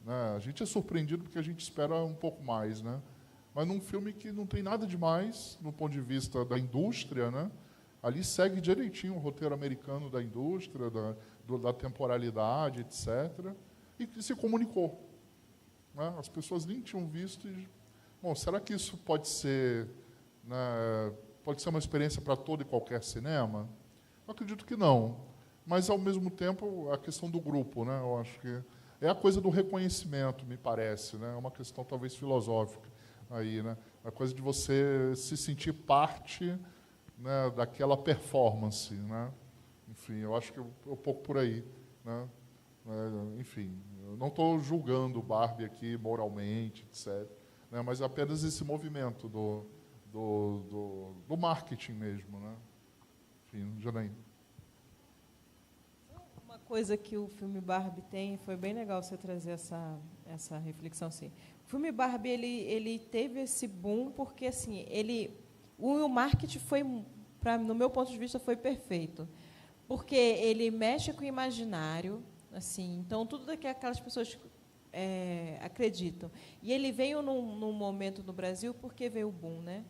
B: Né? A gente é surpreendido porque a gente espera um pouco mais. Né? Mas num filme que não tem nada demais, no ponto de vista da indústria, né? Ali segue direitinho o roteiro americano da indústria, da temporalidade, etc., e que se comunicou. Né? As pessoas nem tinham visto. Bom, será que isso pode ser, né, pode ser uma experiência para todo e qualquer cinema? Eu acredito que não. Mas, ao mesmo tempo, a questão do grupo, né? Eu acho que é a coisa do reconhecimento, me parece. Né? É uma questão, talvez, filosófica. Aí, né? A coisa de você se sentir parte, né, daquela performance. Né? Enfim, eu acho que é um pouco por aí. Né? Enfim, eu não estou julgando o Barbie aqui moralmente, etc., né, mas apenas esse movimento do marketing mesmo. Né? Enfim, Janaína.
D: Uma coisa que o filme Barbie tem, foi bem legal você trazer essa reflexão. Assim. O filme Barbie ele teve esse boom porque assim, o marketing foi, no meu ponto de vista, foi perfeito. Porque ele mexe com o imaginário, assim, então tudo que aquelas pessoas acreditam. E ele veio num momento no Brasil porque veio o boom, né?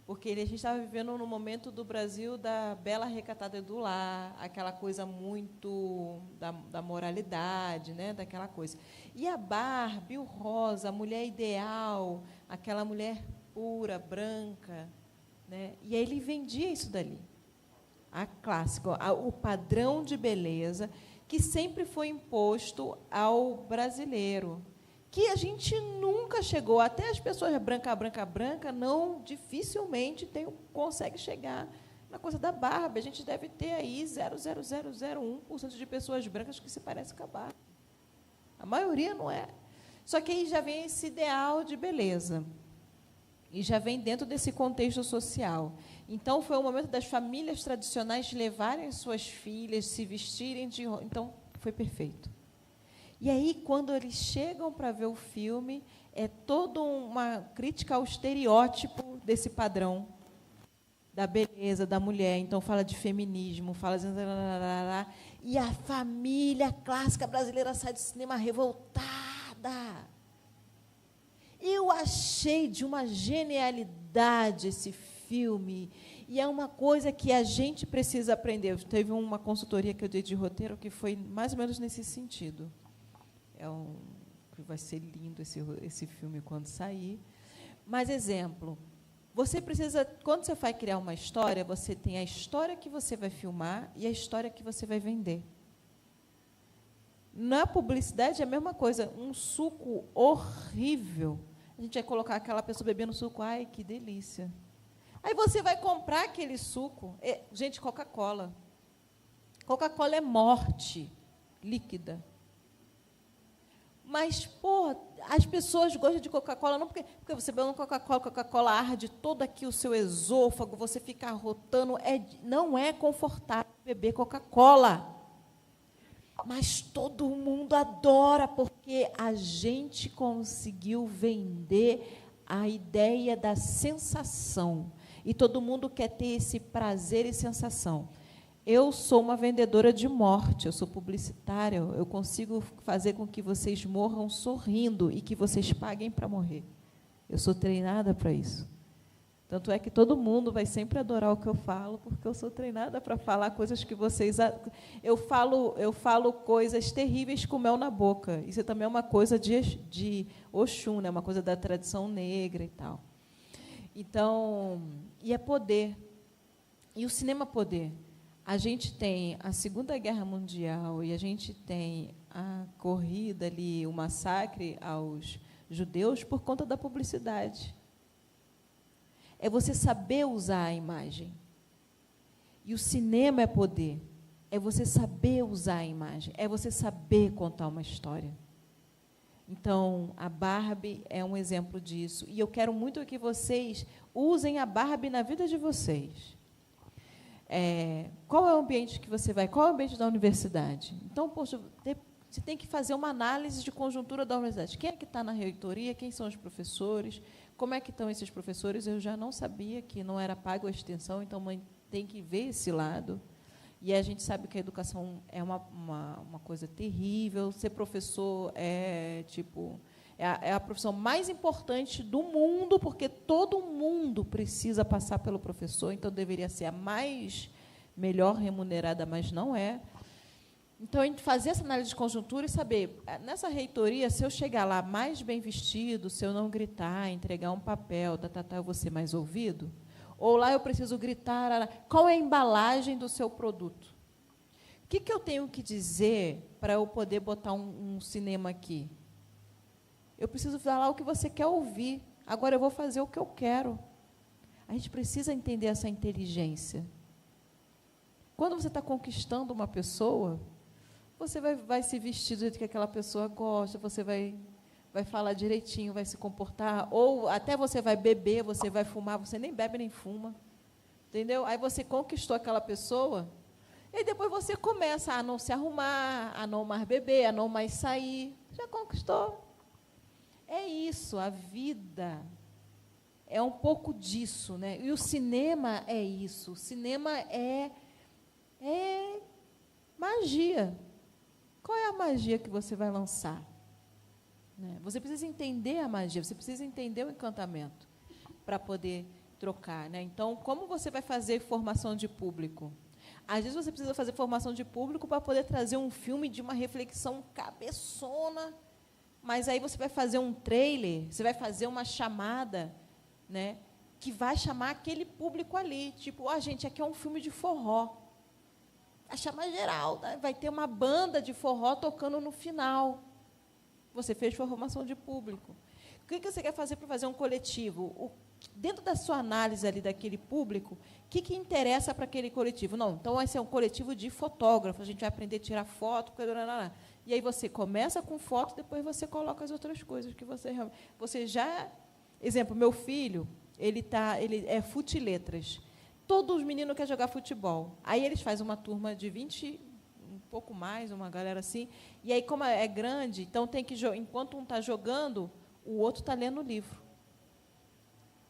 D: Porque a gente estava vivendo no momento do Brasil da bela recatada do lar, aquela coisa muito da moralidade, né? Daquela coisa. E a Barbie, o rosa, a mulher ideal, aquela mulher pura, branca, né? E aí ele vendia isso dali. A clássica, o padrão de beleza que sempre foi imposto ao brasileiro, que a gente nunca chegou, até as pessoas branca, não dificilmente consegue chegar na coisa da Barbie. A gente deve ter aí 0,0001% de pessoas brancas que se parecem com a Barbie. A maioria não é. Só que aí já vem esse ideal de beleza. E já vem dentro desse contexto social. Então, foi o momento das famílias tradicionais levarem suas filhas, se vestirem de... Então, foi perfeito. E aí, quando eles chegam para ver o filme, é toda uma crítica ao estereótipo desse padrão da beleza da mulher. Então, fala de feminismo, fala de... E a família clássica brasileira sai do cinema revoltada. Eu achei de uma genialidade esse filme, e é uma coisa que a gente precisa aprender. Teve uma consultoria que eu dei de roteiro que foi mais ou menos nesse sentido. Que vai ser lindo esse filme quando sair. Mas, exemplo, você precisa, quando você vai criar uma história, você tem a história que você vai filmar e a história que você vai vender. Na publicidade é a mesma coisa, um suco horrível. A gente vai colocar aquela pessoa bebendo suco, ai, que delícia. Aí você vai comprar aquele suco. Gente, Coca-Cola. Coca-Cola é morte líquida. Mas, pô, as pessoas gostam de Coca-Cola, não porque você bebe uma Coca-Cola, Coca-Cola arde todo aqui o seu esôfago, você fica arrotando. Não é confortável beber Coca-Cola. Mas todo mundo adora, porque a gente conseguiu vender a ideia da sensação. E todo mundo quer ter esse prazer e sensação. Eu sou uma vendedora de morte, eu sou publicitária, eu consigo fazer com que vocês morram sorrindo e que vocês paguem para morrer. Eu sou treinada para isso. Tanto é que todo mundo vai sempre adorar o que eu falo, porque eu sou treinada para falar coisas que vocês... Eu falo coisas terríveis com mel na boca. Isso também é uma coisa de Oxum, né? Uma coisa da tradição negra e tal. Então, e é poder. E o cinema é poder. A gente tem a Segunda Guerra Mundial e a gente tem a corrida ali, o massacre aos judeus por conta da publicidade. É você saber usar a imagem. E o cinema é poder. É você saber usar a imagem. É você saber contar uma história. Então, a Barbie é um exemplo disso. E eu quero muito que vocês usem a Barbie na vida de vocês. Qual é o ambiente que você vai? Qual é o ambiente da universidade? Então, poxa, você tem que fazer uma análise de conjuntura da universidade. Quem é que está na reitoria? Quem são os professores? Como é que estão esses professores? Eu já não sabia que não era pago a extensão, então tem que ver esse lado. E a gente sabe que a educação é uma coisa terrível. Ser professor é a profissão mais importante do mundo, porque todo mundo precisa passar pelo professor, então deveria ser a melhor remunerada, mas não é. Então, a gente fazer essa análise de conjuntura e saber, nessa reitoria, se eu chegar lá mais bem vestido, se eu não gritar, entregar um papel, eu vou ser mais ouvido? Ou lá eu preciso gritar, qual é a embalagem do seu produto? O que eu tenho que dizer para eu poder botar um cinema aqui? Eu preciso falar o que você quer ouvir. Agora eu vou fazer o que eu quero. A gente precisa entender essa inteligência. Quando você está conquistando uma pessoa, você vai se vestir do jeito que aquela pessoa gosta, você vai falar direitinho, vai se comportar, ou até você vai beber, você vai fumar, você nem bebe nem fuma. Entendeu? Aí você conquistou aquela pessoa, e depois você começa a não se arrumar, a não mais beber, a não mais sair. Já conquistou. É isso, a vida é um pouco disso, né? E o cinema é isso. O cinema é magia. Qual é a magia que você vai lançar? Né? Você precisa entender a magia, você precisa entender o encantamento para poder trocar. Né? Então, como você vai fazer formação de público? Às vezes você precisa fazer formação de público para poder trazer um filme de uma reflexão cabeçona, mas aí você vai fazer um trailer, você vai fazer uma chamada, né, que vai chamar aquele público ali. Tipo, gente, aqui é um filme de forró. Vai chamar geral, né? Vai ter uma banda de forró tocando no final. Você fez formação de público. O que você quer fazer para fazer um coletivo? Dentro da sua análise ali daquele público, o que interessa para aquele coletivo? Não, então vai ser um coletivo de fotógrafos, a gente vai aprender a tirar foto, e aí você começa com foto, depois você coloca as outras coisas que você já... Exemplo, meu filho, ele é fute-letras. Todos os meninos querem jogar futebol. Aí eles fazem uma turma de 20, um pouco mais, uma galera assim, e aí, como é grande, então tem que, enquanto um está jogando, o outro está lendo o livro.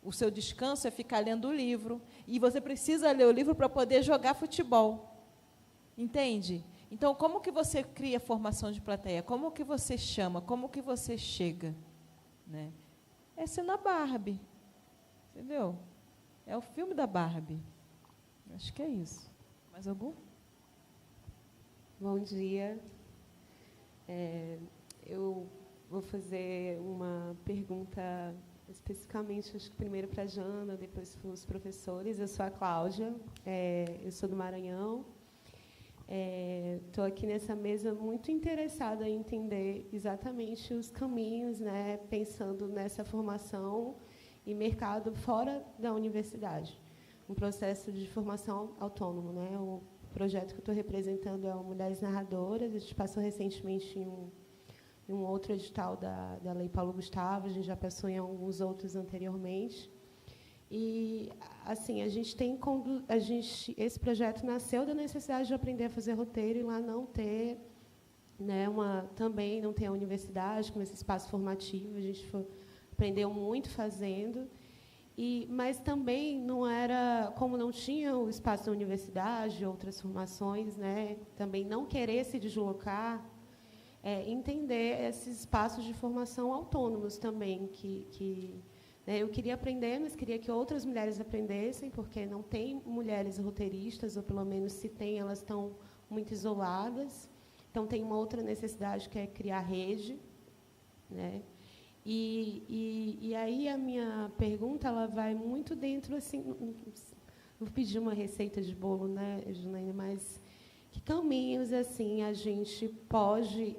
D: O seu descanso é ficar lendo o livro, e você precisa ler o livro para poder jogar futebol. Entende? Então, como que você cria formação de plateia? Como que você chama? Como que você chega? Né? É sendo a Barbie. Entendeu? É o filme da Barbie. Acho que é isso. Mais algum?
G: Bom dia. Eu vou fazer uma pergunta especificamente, acho que primeiro para a Jana, depois para os professores. Eu sou a Cláudia, eu sou do Maranhão. Estou aqui nessa mesa muito interessada em entender exatamente os caminhos, né, pensando nessa formação e mercado fora da universidade. Um processo de formação autônomo. Né? O projeto que eu estou representando é o Mulheres Narradoras. A gente passou recentemente em um outro edital da Lei Paulo Gustavo, a gente já passou em alguns outros anteriormente. E, assim, esse projeto nasceu da necessidade de aprender a fazer roteiro e lá não ter, né, também não ter a universidade como esse espaço formativo. A gente aprendeu muito fazendo, mas também não era, como não tinha o espaço da universidade, outras formações, né, também não querer se deslocar, entender esses espaços de formação autônomos também que Eu queria aprender, mas queria que outras mulheres aprendessem, porque não tem mulheres roteiristas, ou pelo menos se tem, elas estão muito isoladas. Então, tem uma outra necessidade, que é criar rede, né? E aí a minha pergunta, ela vai muito dentro, assim, vou pedir uma receita de bolo, né, Janaína, mas que caminhos assim a gente pode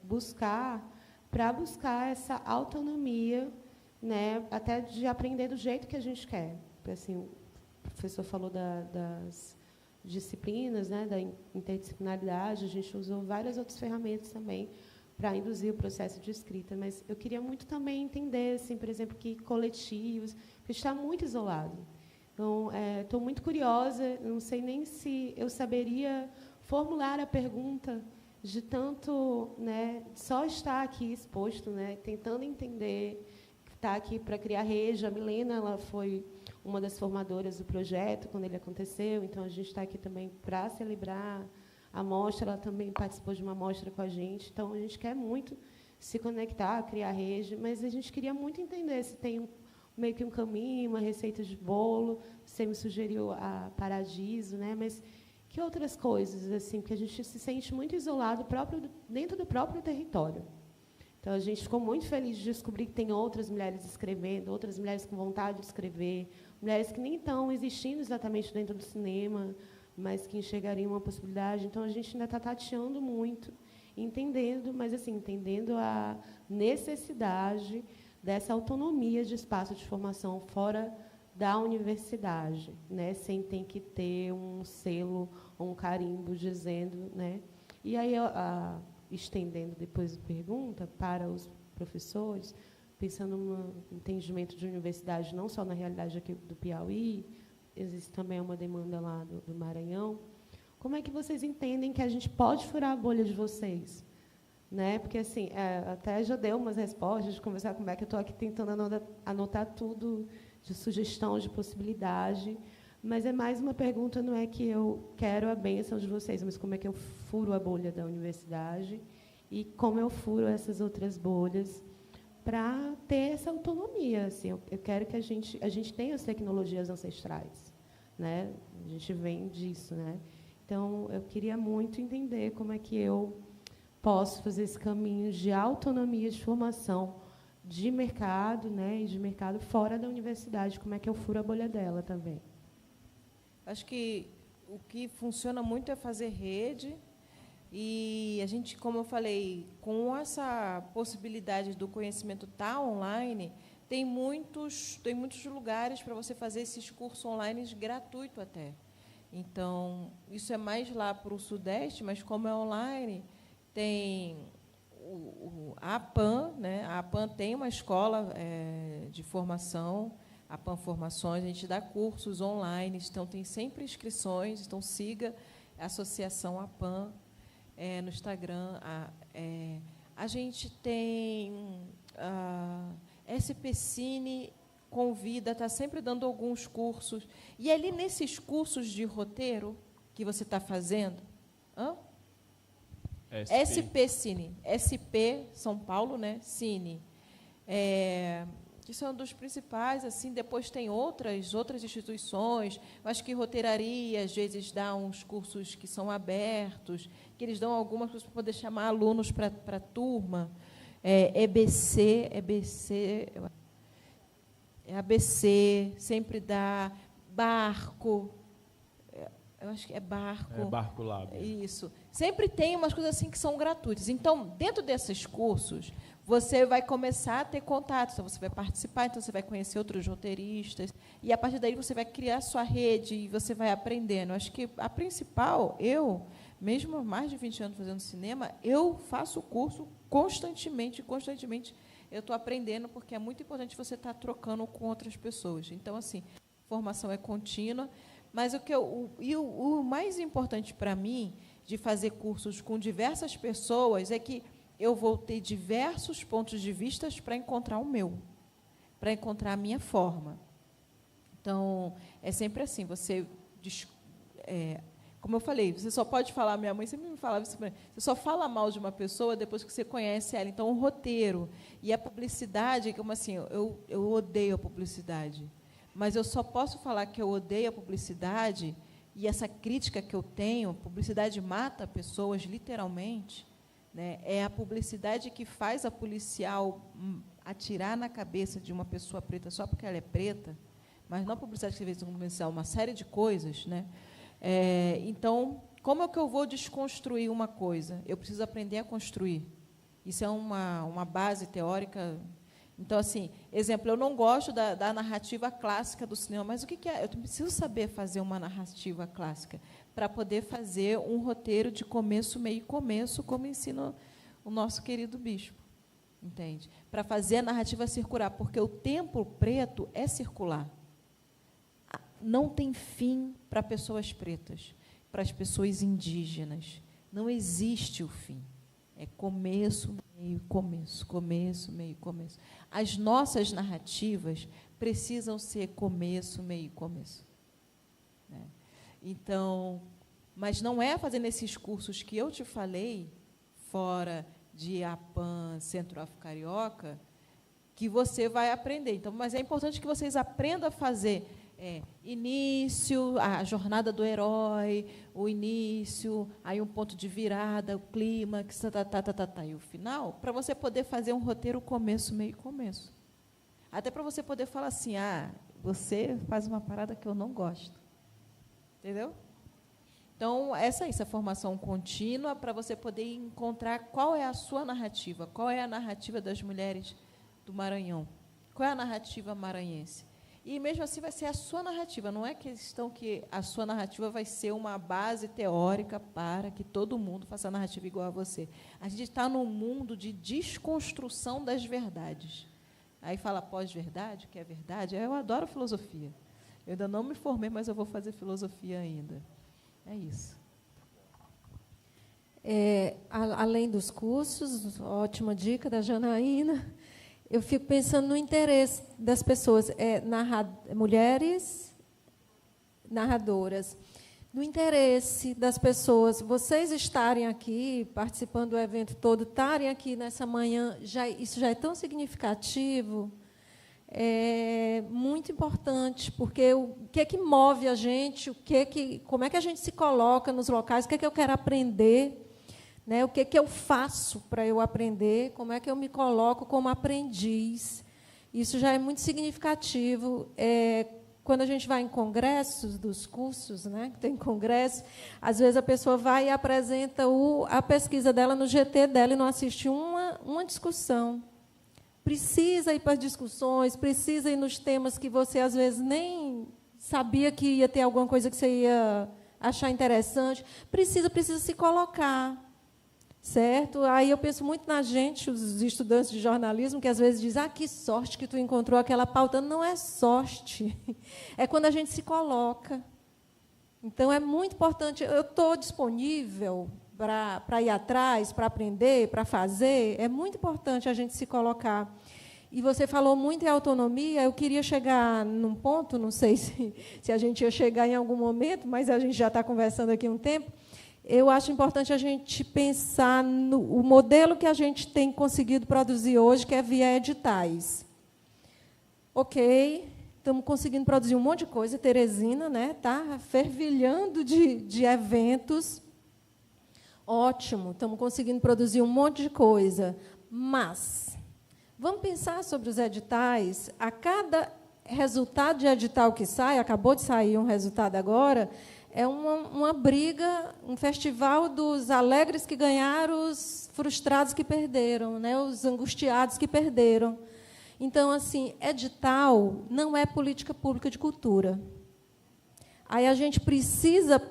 G: buscar para buscar essa autonomia, né, até de aprender do jeito que a gente quer. Assim, o professor falou das disciplinas, né, da interdisciplinaridade, a gente usou várias outras ferramentas também para induzir o processo de escrita, mas eu queria muito também entender, assim, por exemplo, que coletivos, porque a gente está muito isolado. Então, estou muito curiosa, não sei nem se eu saberia formular a pergunta de tanto, né, só estar aqui exposto, né, tentando entender, estar aqui para criar rede. A Milena, ela foi uma das formadoras do projeto quando ele aconteceu, então a gente está aqui também para celebrar a mostra. Ela também participou de uma mostra com a gente, então a gente quer muito se conectar, criar rede, mas a gente queria muito entender se tem meio que um caminho, uma receita de bolo. Você me sugeriu a Paradiso, né? Mas que outras coisas, assim, porque a gente se sente muito isolado dentro do próprio território. Então, a gente ficou muito feliz de descobrir que tem outras mulheres escrevendo, outras mulheres com vontade de escrever, mulheres que nem estão existindo exatamente dentro do cinema, mas que enxergariam uma possibilidade. Então, a gente ainda está tateando muito, entendendo, mas assim, entendendo a necessidade dessa autonomia de espaço de formação fora da universidade, né, sem ter que ter um selo ou um carimbo dizendo, né. E aí, estendendo depois a pergunta para os professores, pensando no entendimento de universidade, não só na realidade aqui do Piauí, existe também uma demanda lá do Maranhão. Como é que vocês entendem que a gente pode furar a bolha de vocês? Né? Porque, assim, até já deu umas respostas de conversar como é que eu estou aqui tentando anotar tudo de sugestão, de possibilidade, mas é mais uma pergunta, não é que eu quero a bênção de vocês, mas como é que eu furo a bolha da universidade e como eu furo essas outras bolhas para ter essa autonomia. Assim, eu quero que a gente tenha as tecnologias ancestrais, né? A gente vem disso, né? Então, eu queria muito entender como é que eu posso fazer esse caminho de autonomia de formação de mercado, né, e de mercado fora da universidade. Como é que eu furo a bolha dela também?
D: Acho que o que funciona muito é fazer rede. E a gente, como eu falei, com essa possibilidade do conhecimento estar online, tem muitos lugares para você fazer esses cursos online gratuito até. Então, isso é mais lá para o Sudeste, mas como é online, tem a APAN, né? A APAN tem uma escola de formação, a APAN Formações, a gente dá cursos online, então tem sempre inscrições, então siga a Associação APAN no Instagram. A gente tem SP Cine convida, está sempre dando alguns cursos, e ali nesses cursos de roteiro que você está fazendo, SP Cine, SP São Paulo, né? Cine, que são dos principais. Assim, depois tem outras instituições. Eu acho que roteiraria às vezes dá uns cursos que são abertos, que eles dão algumas coisas para poder chamar alunos para a turma. ABC sempre dá. Barco. Eu acho que é Barco.
E: Barco Lab.
D: Isso. Sempre tem umas coisas assim que são gratuitas. Então, dentro desses cursos, você vai começar a ter contato, então você vai participar, então você vai conhecer outros roteiristas, e, a partir daí, você vai criar sua rede e você vai aprendendo. Eu acho que a principal, mesmo há mais de 20 anos fazendo cinema, eu faço curso constantemente, eu estou aprendendo, porque é muito importante você estar trocando com outras pessoas. Então, assim, a formação é contínua. Mas o mais importante para mim de fazer cursos com diversas pessoas é que eu vou ter diversos pontos de vista para encontrar o meu, para encontrar a minha forma. Então, é sempre assim, você Como eu falei, você só pode falar, minha mãe sempre me falava isso, você só fala mal de uma pessoa depois que você conhece ela. Então, o roteiro e a publicidade, como assim, eu odeio a publicidade, mas eu só posso falar que eu odeio a publicidade e essa crítica que eu tenho, publicidade mata pessoas, literalmente, né? É a publicidade que faz a policial atirar na cabeça de uma pessoa preta só porque ela é preta, mas não a publicidade que fez uma série de coisas, né? Então, como é que eu vou desconstruir uma coisa? Eu preciso aprender a construir. Isso é uma base teórica. Então, assim, exemplo, eu não gosto da narrativa clássica do cinema, mas o que é? Eu preciso saber fazer uma narrativa clássica para poder fazer um roteiro de começo, meio e começo, como ensina o nosso querido bispo. Entende? Para fazer a narrativa circular, porque o tempo preto é circular. Não tem fim para pessoas pretas, para as pessoas indígenas. Não existe o fim. É começo, meio, começo, começo, meio, começo. As nossas narrativas precisam ser começo, meio, começo. Né? Então, mas não é fazendo esses cursos que eu te falei, fora de APAN, Centro-África Carioca, que você vai aprender. Então, mas é importante que vocês aprendam a fazer início, a jornada do herói, o início, aí um ponto de virada, o clímax, e o final, para você poder fazer um roteiro começo, meio e começo. Até para você poder falar assim, você faz uma parada que eu não gosto. Entendeu? Então, essa formação contínua para você poder encontrar qual é a sua narrativa, qual é a narrativa das mulheres do Maranhão, qual é a narrativa maranhense. E, mesmo assim, vai ser a sua narrativa. Não é questão que a sua narrativa vai ser uma base teórica para que todo mundo faça a narrativa igual a você. A gente está num mundo de desconstrução das verdades. Aí fala pós-verdade, o que é verdade. Eu adoro filosofia. Eu ainda não me formei, mas eu vou fazer filosofia ainda. É isso.
C: Além dos cursos, ótima dica da Janaína, eu fico pensando no interesse das pessoas, mulheres narradoras, no interesse das pessoas, vocês estarem aqui, participando do evento todo, estarem aqui nessa manhã, isso já é tão significativo, é muito importante, porque o que é que move a gente, como é que a gente se coloca nos locais, o que é que eu quero aprender, né? O que é que eu faço para eu aprender, como é que eu me coloco como aprendiz. Isso já é muito significativo. Quando a gente vai em congressos dos cursos, né, que tem congresso, às vezes a pessoa vai e apresenta a pesquisa dela no GT dela e não assiste uma discussão. Precisa ir para as discussões, precisa ir nos temas que você, às vezes, nem sabia que ia ter alguma coisa que você ia achar interessante. Precisa se colocar. Certo? Aí eu penso muito na gente, os estudantes de jornalismo, que às vezes dizem, que sorte que tu encontrou aquela pauta. Não é sorte, é quando a gente se coloca. Então, é muito importante. Eu estou disponível para ir atrás, para aprender, para fazer. É muito importante a gente se colocar. E você falou muito em autonomia. Eu queria chegar num ponto, não sei se a gente ia chegar em algum momento, mas a gente já está conversando aqui um tempo. Eu acho importante a gente pensar no modelo que a gente tem conseguido produzir hoje, que é via editais. Ok, estamos conseguindo produzir um monte de coisa. Teresina está fervilhando de eventos. Ótimo, estamos conseguindo produzir um monte de coisa. Mas vamos pensar sobre os editais. A cada resultado de edital que sai, acabou de sair um resultado agora, é uma briga, um festival dos alegres que ganharam, os frustrados que perderam, né, os angustiados que perderam. Então, assim, edital não é política pública de cultura. Aí a gente precisa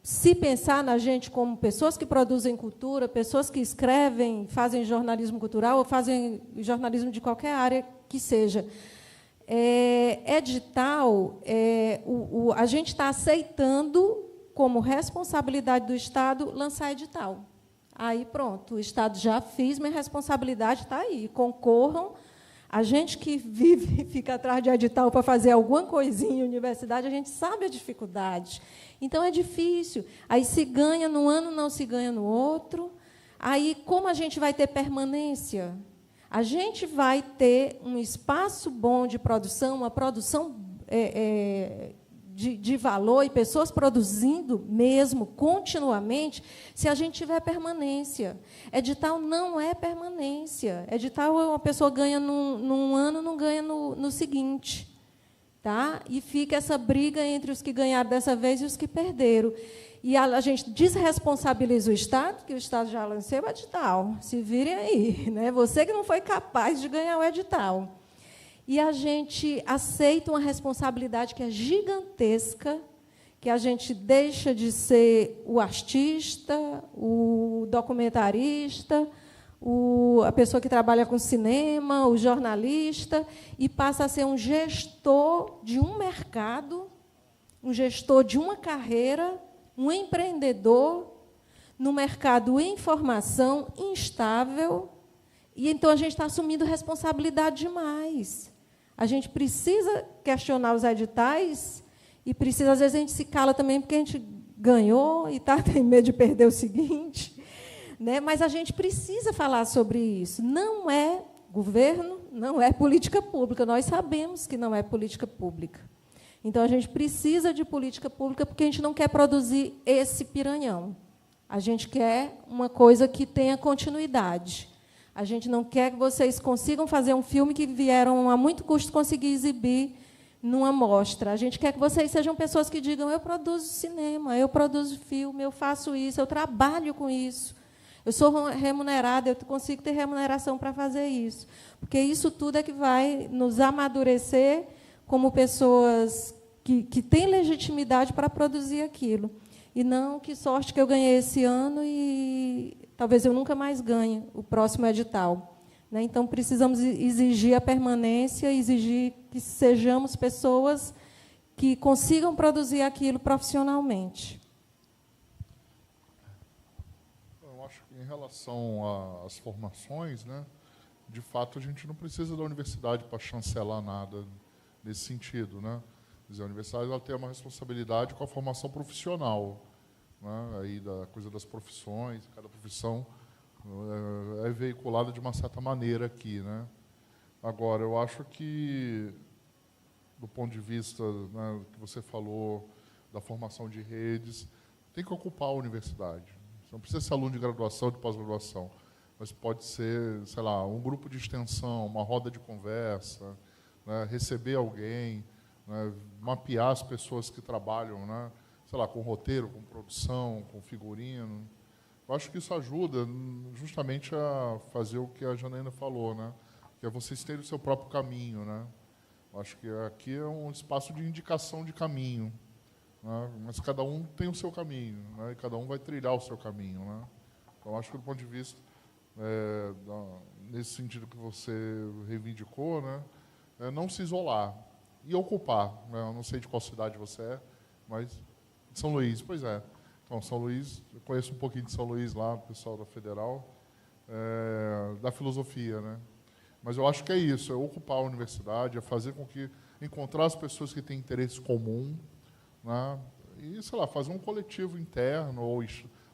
C: se pensar na gente como pessoas que produzem cultura, pessoas que escrevem, fazem jornalismo cultural ou fazem jornalismo de qualquer área que seja. Edital, a gente está aceitando, como responsabilidade do Estado, lançar edital. Aí, pronto, o Estado já fez, minha responsabilidade está aí. Concorram A gente que vive e fica atrás de edital para fazer alguma coisinha em universidade, a gente sabe a dificuldade. Então, é difícil. Aí se ganha num ano, não se ganha no outro. Aí, como a gente vai ter permanência? A gente vai ter um espaço bom de produção, uma produção de valor e pessoas produzindo mesmo, continuamente, se a gente tiver permanência. Edital não é permanência. Edital, uma pessoa ganha num ano, não ganha no seguinte. Tá? E fica essa briga entre os que ganharam dessa vez e os que perderam. E a gente desresponsabiliza o Estado, que o Estado já lançou o edital. Se virem aí. Né? Você que não foi capaz de ganhar o edital. E a gente aceita uma responsabilidade que é gigantesca, que a gente deixa de ser o artista, o documentarista, a pessoa que trabalha com cinema, o jornalista, e passa a ser um gestor de um mercado, um gestor de uma carreira, um empreendedor no mercado em formação instável. E então a gente está assumindo responsabilidade demais. A gente precisa questionar os editais e precisa, às vezes, a gente se cala também porque a gente ganhou e tem medo de perder o seguinte. Né? Mas a gente precisa falar sobre isso. Não é governo, não é política pública. Nós sabemos que não é política pública. Então, a gente precisa de política pública porque a gente não quer produzir esse piranhão. A gente quer uma coisa que tenha continuidade. A gente não quer que vocês consigam fazer um filme que vieram a muito custo conseguir exibir numa mostra. A gente quer que vocês sejam pessoas que digam: eu produzo cinema, eu produzo filme, eu faço isso, eu trabalho com isso. Eu sou remunerada, eu consigo ter remuneração para fazer isso. Porque isso tudo é que vai nos amadurecer como pessoas que têm legitimidade para produzir aquilo. E não, que sorte que eu ganhei esse ano e talvez eu nunca mais ganhe o próximo edital. Né? Então, precisamos exigir a permanência, exigir que sejamos pessoas que consigam produzir aquilo profissionalmente.
B: Eu acho que, em relação às formações, né, de fato, a gente não precisa da universidade para chancelar nada nesse sentido. Né? Quer dizer, a universidade ela tem uma responsabilidade com a formação profissional. Né? Aí da coisa das profissões, cada profissão é veiculada de uma certa maneira aqui. Né? Agora, eu acho que, do ponto de vista, né, que você falou da formação de redes, tem que ocupar a universidade. Você não precisa ser aluno de graduação, de pós-graduação, mas pode ser, sei lá, um grupo de extensão, uma roda de conversa, né, receber alguém, né, mapear as pessoas que trabalham, né, sei lá, com roteiro, com produção, com figurino. Eu acho que isso ajuda justamente a fazer o que a Janaína falou, né, que é vocês terem o seu próprio caminho. Né. Eu acho que aqui é um espaço de indicação de caminho, né, mas cada um tem o seu caminho, né, e cada um vai trilhar o seu caminho. Né. Então, acho que, do ponto de vista, nesse sentido que você reivindicou, né, não se isolar e ocupar. Né, eu não sei de qual cidade você é, mas de São Luís, pois é. Então, São Luís, eu conheço um pouquinho de São Luís lá, o pessoal da Federal, da filosofia, né? Mas eu acho que é isso, é ocupar a universidade, é fazer com que encontrar as pessoas que têm interesse comum, né? E, sei lá, fazer um coletivo interno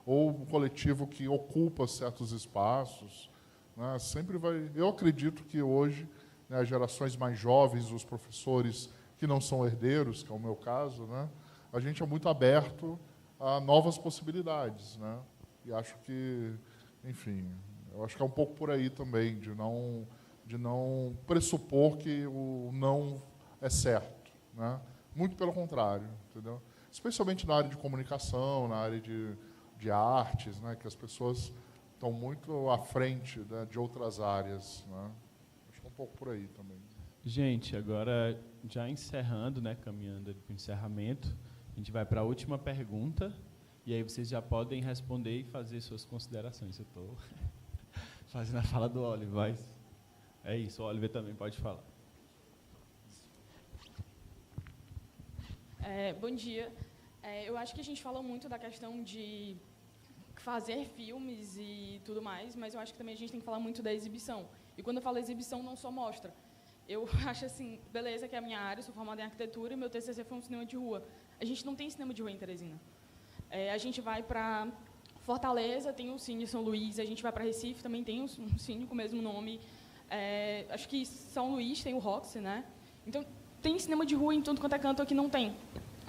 B: ou um coletivo que ocupa certos espaços, né? Sempre vai. Eu acredito que hoje, né, as gerações mais jovens, os professores que não são herdeiros, que é o meu caso, né, a gente é muito aberto a novas possibilidades, né? E acho que, enfim, eu acho que é um pouco por aí também, de não pressupor que o não é certo, né? Muito pelo contrário, entendeu? Especialmente na área de comunicação, na área de artes, né? Que as pessoas estão muito à frente, né, de outras áreas, né? Acho que é um pouco por aí também.
E: Gente, agora já encerrando, né, caminhando para o encerramento, a gente vai para a última pergunta, e aí vocês já podem responder e fazer suas considerações. Eu estou fazendo a fala do Oliver, mas é isso, o Oliver também pode falar.
F: Bom dia. Eu acho que a gente fala muito da questão de fazer filmes e tudo mais, mas eu acho que também a gente tem que falar muito da exibição. E quando eu falo exibição, não só mostra.
H: Eu acho assim, beleza, que é a minha área, sou formada em arquitetura e meu TCC foi um cinema de rua. A gente não tem cinema de rua em Teresina. A gente vai para Fortaleza, tem o Cine São Luís, a gente vai para Recife, também tem um cine com o mesmo nome. Acho que São Luís tem o Roxy, né? Então, tem cinema de rua em tudo quanto é canto, aqui não tem.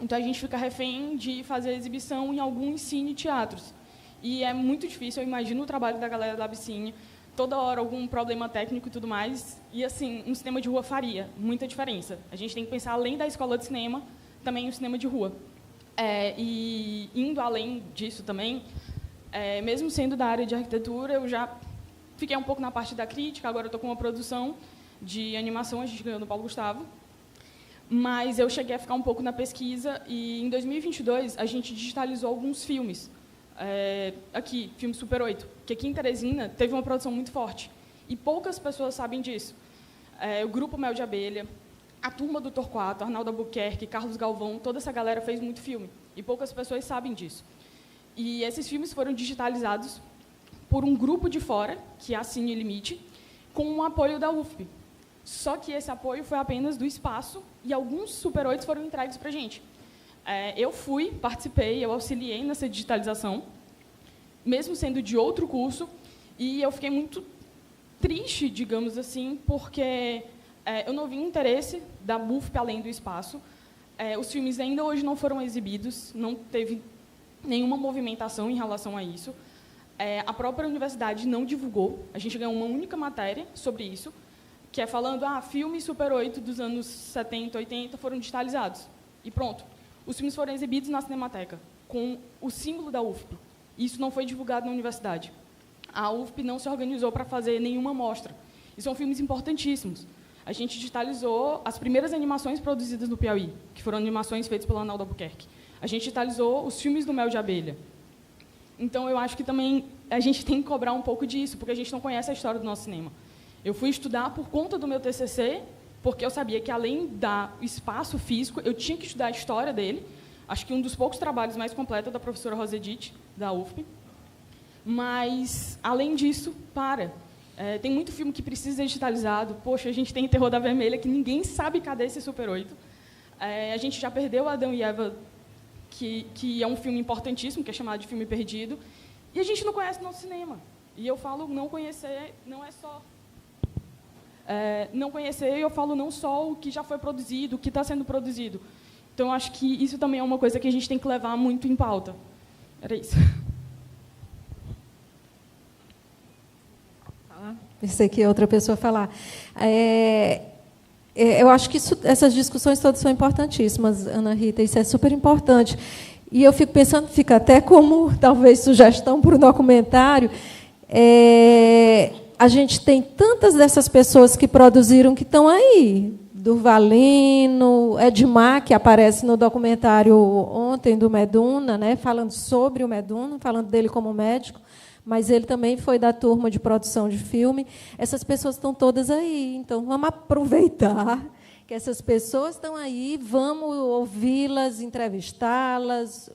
H: Então, a gente fica refém de fazer exibição em alguns cine-teatros. E é muito difícil, eu imagino o trabalho da galera da Abissínia, toda hora algum problema técnico e tudo mais, e, assim, um cinema de rua faria muita diferença. A gente tem que pensar, além da escola de cinema, também o cinema de rua. E, indo além disso também, mesmo sendo da área de arquitetura, eu já fiquei um pouco na parte da crítica, agora eu estou com uma produção de animação, a gente ganhou do Paulo Gustavo, mas eu cheguei a ficar um pouco na pesquisa, e, em 2022, a gente digitalizou alguns filmes. Aqui, filme Super 8, que aqui em Teresina teve uma produção muito forte. E poucas pessoas sabem disso. O Grupo Mel de Abelha, a turma do Torquato, Arnaldo Albuquerque, Carlos Galvão, toda essa galera fez muito filme. E poucas pessoas sabem disso. E esses filmes foram digitalizados por um grupo de fora, que é a Cine Limite, com o apoio da UFP. Só que esse apoio foi apenas do espaço e alguns Super 8 foram entregues para a gente. Eu participei, eu auxiliei nessa digitalização, mesmo sendo de outro curso, e eu fiquei muito triste, digamos assim, porque eu não vi interesse da UFP além do espaço. Os filmes ainda hoje não foram exibidos, não teve nenhuma movimentação em relação a isso. A própria universidade não divulgou, a gente ganhou uma única matéria sobre isso, que é falando, filmes Super 8 dos anos 70, 80 foram digitalizados, e pronto. Os filmes foram exibidos na Cinemateca, com o símbolo da UFP. Isso não foi divulgado na universidade. A UFP não se organizou para fazer nenhuma mostra. E são filmes importantíssimos. A gente digitalizou as primeiras animações produzidas no Piauí, que foram animações feitas pelo Arnaldo Albuquerque. A gente digitalizou os filmes do Mel de Abelha. Então, eu acho que também a gente tem que cobrar um pouco disso, porque a gente não conhece a história do nosso cinema. Eu fui estudar por conta do meu TCC, porque eu sabia que, além do espaço físico, eu tinha que estudar a história dele. Acho que um dos poucos trabalhos mais completos é da professora Rosedite, da UFP. Mas, além disso, tem muito filme que precisa ser digitalizado. Poxa, a gente tem Terror da Vermelha, que ninguém sabe cadê esse Super 8. A gente já perdeu Adão e Eva, que é um filme importantíssimo, que é chamado de Filme Perdido. E a gente não conhece o nosso cinema. E eu falo não conhecer, não é só... não conhecer, eu falo não só o que já foi produzido, o que está sendo produzido. Então, eu acho que isso também é uma coisa que a gente tem que levar muito em pauta. Era isso.
C: Pensei que outra pessoa falar. Eu acho que essas discussões todas são importantíssimas, Ana Rita, isso é super importante. E eu fico pensando, fica até como, talvez, sugestão para o documentário, a gente tem tantas dessas pessoas que produziram que estão aí. Durvalino, Edmar, que aparece no documentário ontem do Meduna, né, falando sobre o Meduna, falando dele como médico, mas ele também foi da turma de produção de filme. Essas pessoas estão todas aí, então vamos aproveitar que essas pessoas estão aí, vamos ouvi-las, entrevistá-las.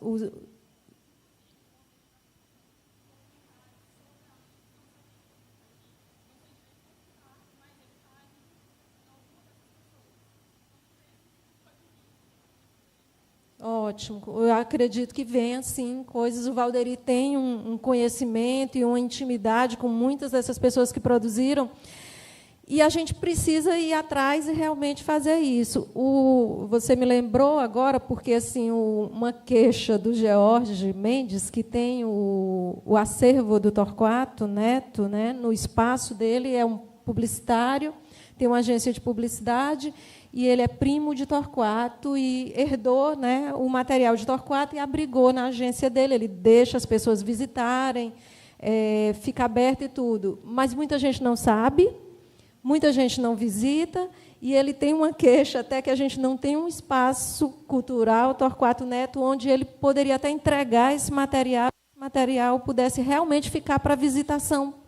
C: Ótimo. Eu acredito que vem assim coisas. O Valderi tem um conhecimento e uma intimidade com muitas dessas pessoas que produziram. E a gente precisa ir atrás e realmente fazer isso. Você me lembrou agora, porque assim, uma queixa do George Mendes, que tem o acervo do Torquato Neto, né, no espaço dele, é um publicitário, tem uma agência de publicidade, e ele é primo de Torquato e herdou, né, o material de Torquato e abrigou na agência dele. Ele deixa as pessoas visitarem, fica aberto e tudo. Mas muita gente não sabe, muita gente não visita, e ele tem uma queixa até que a gente não tem um espaço cultural, Torquato Neto, onde ele poderia até entregar esse material, se o material pudesse realmente ficar para visitação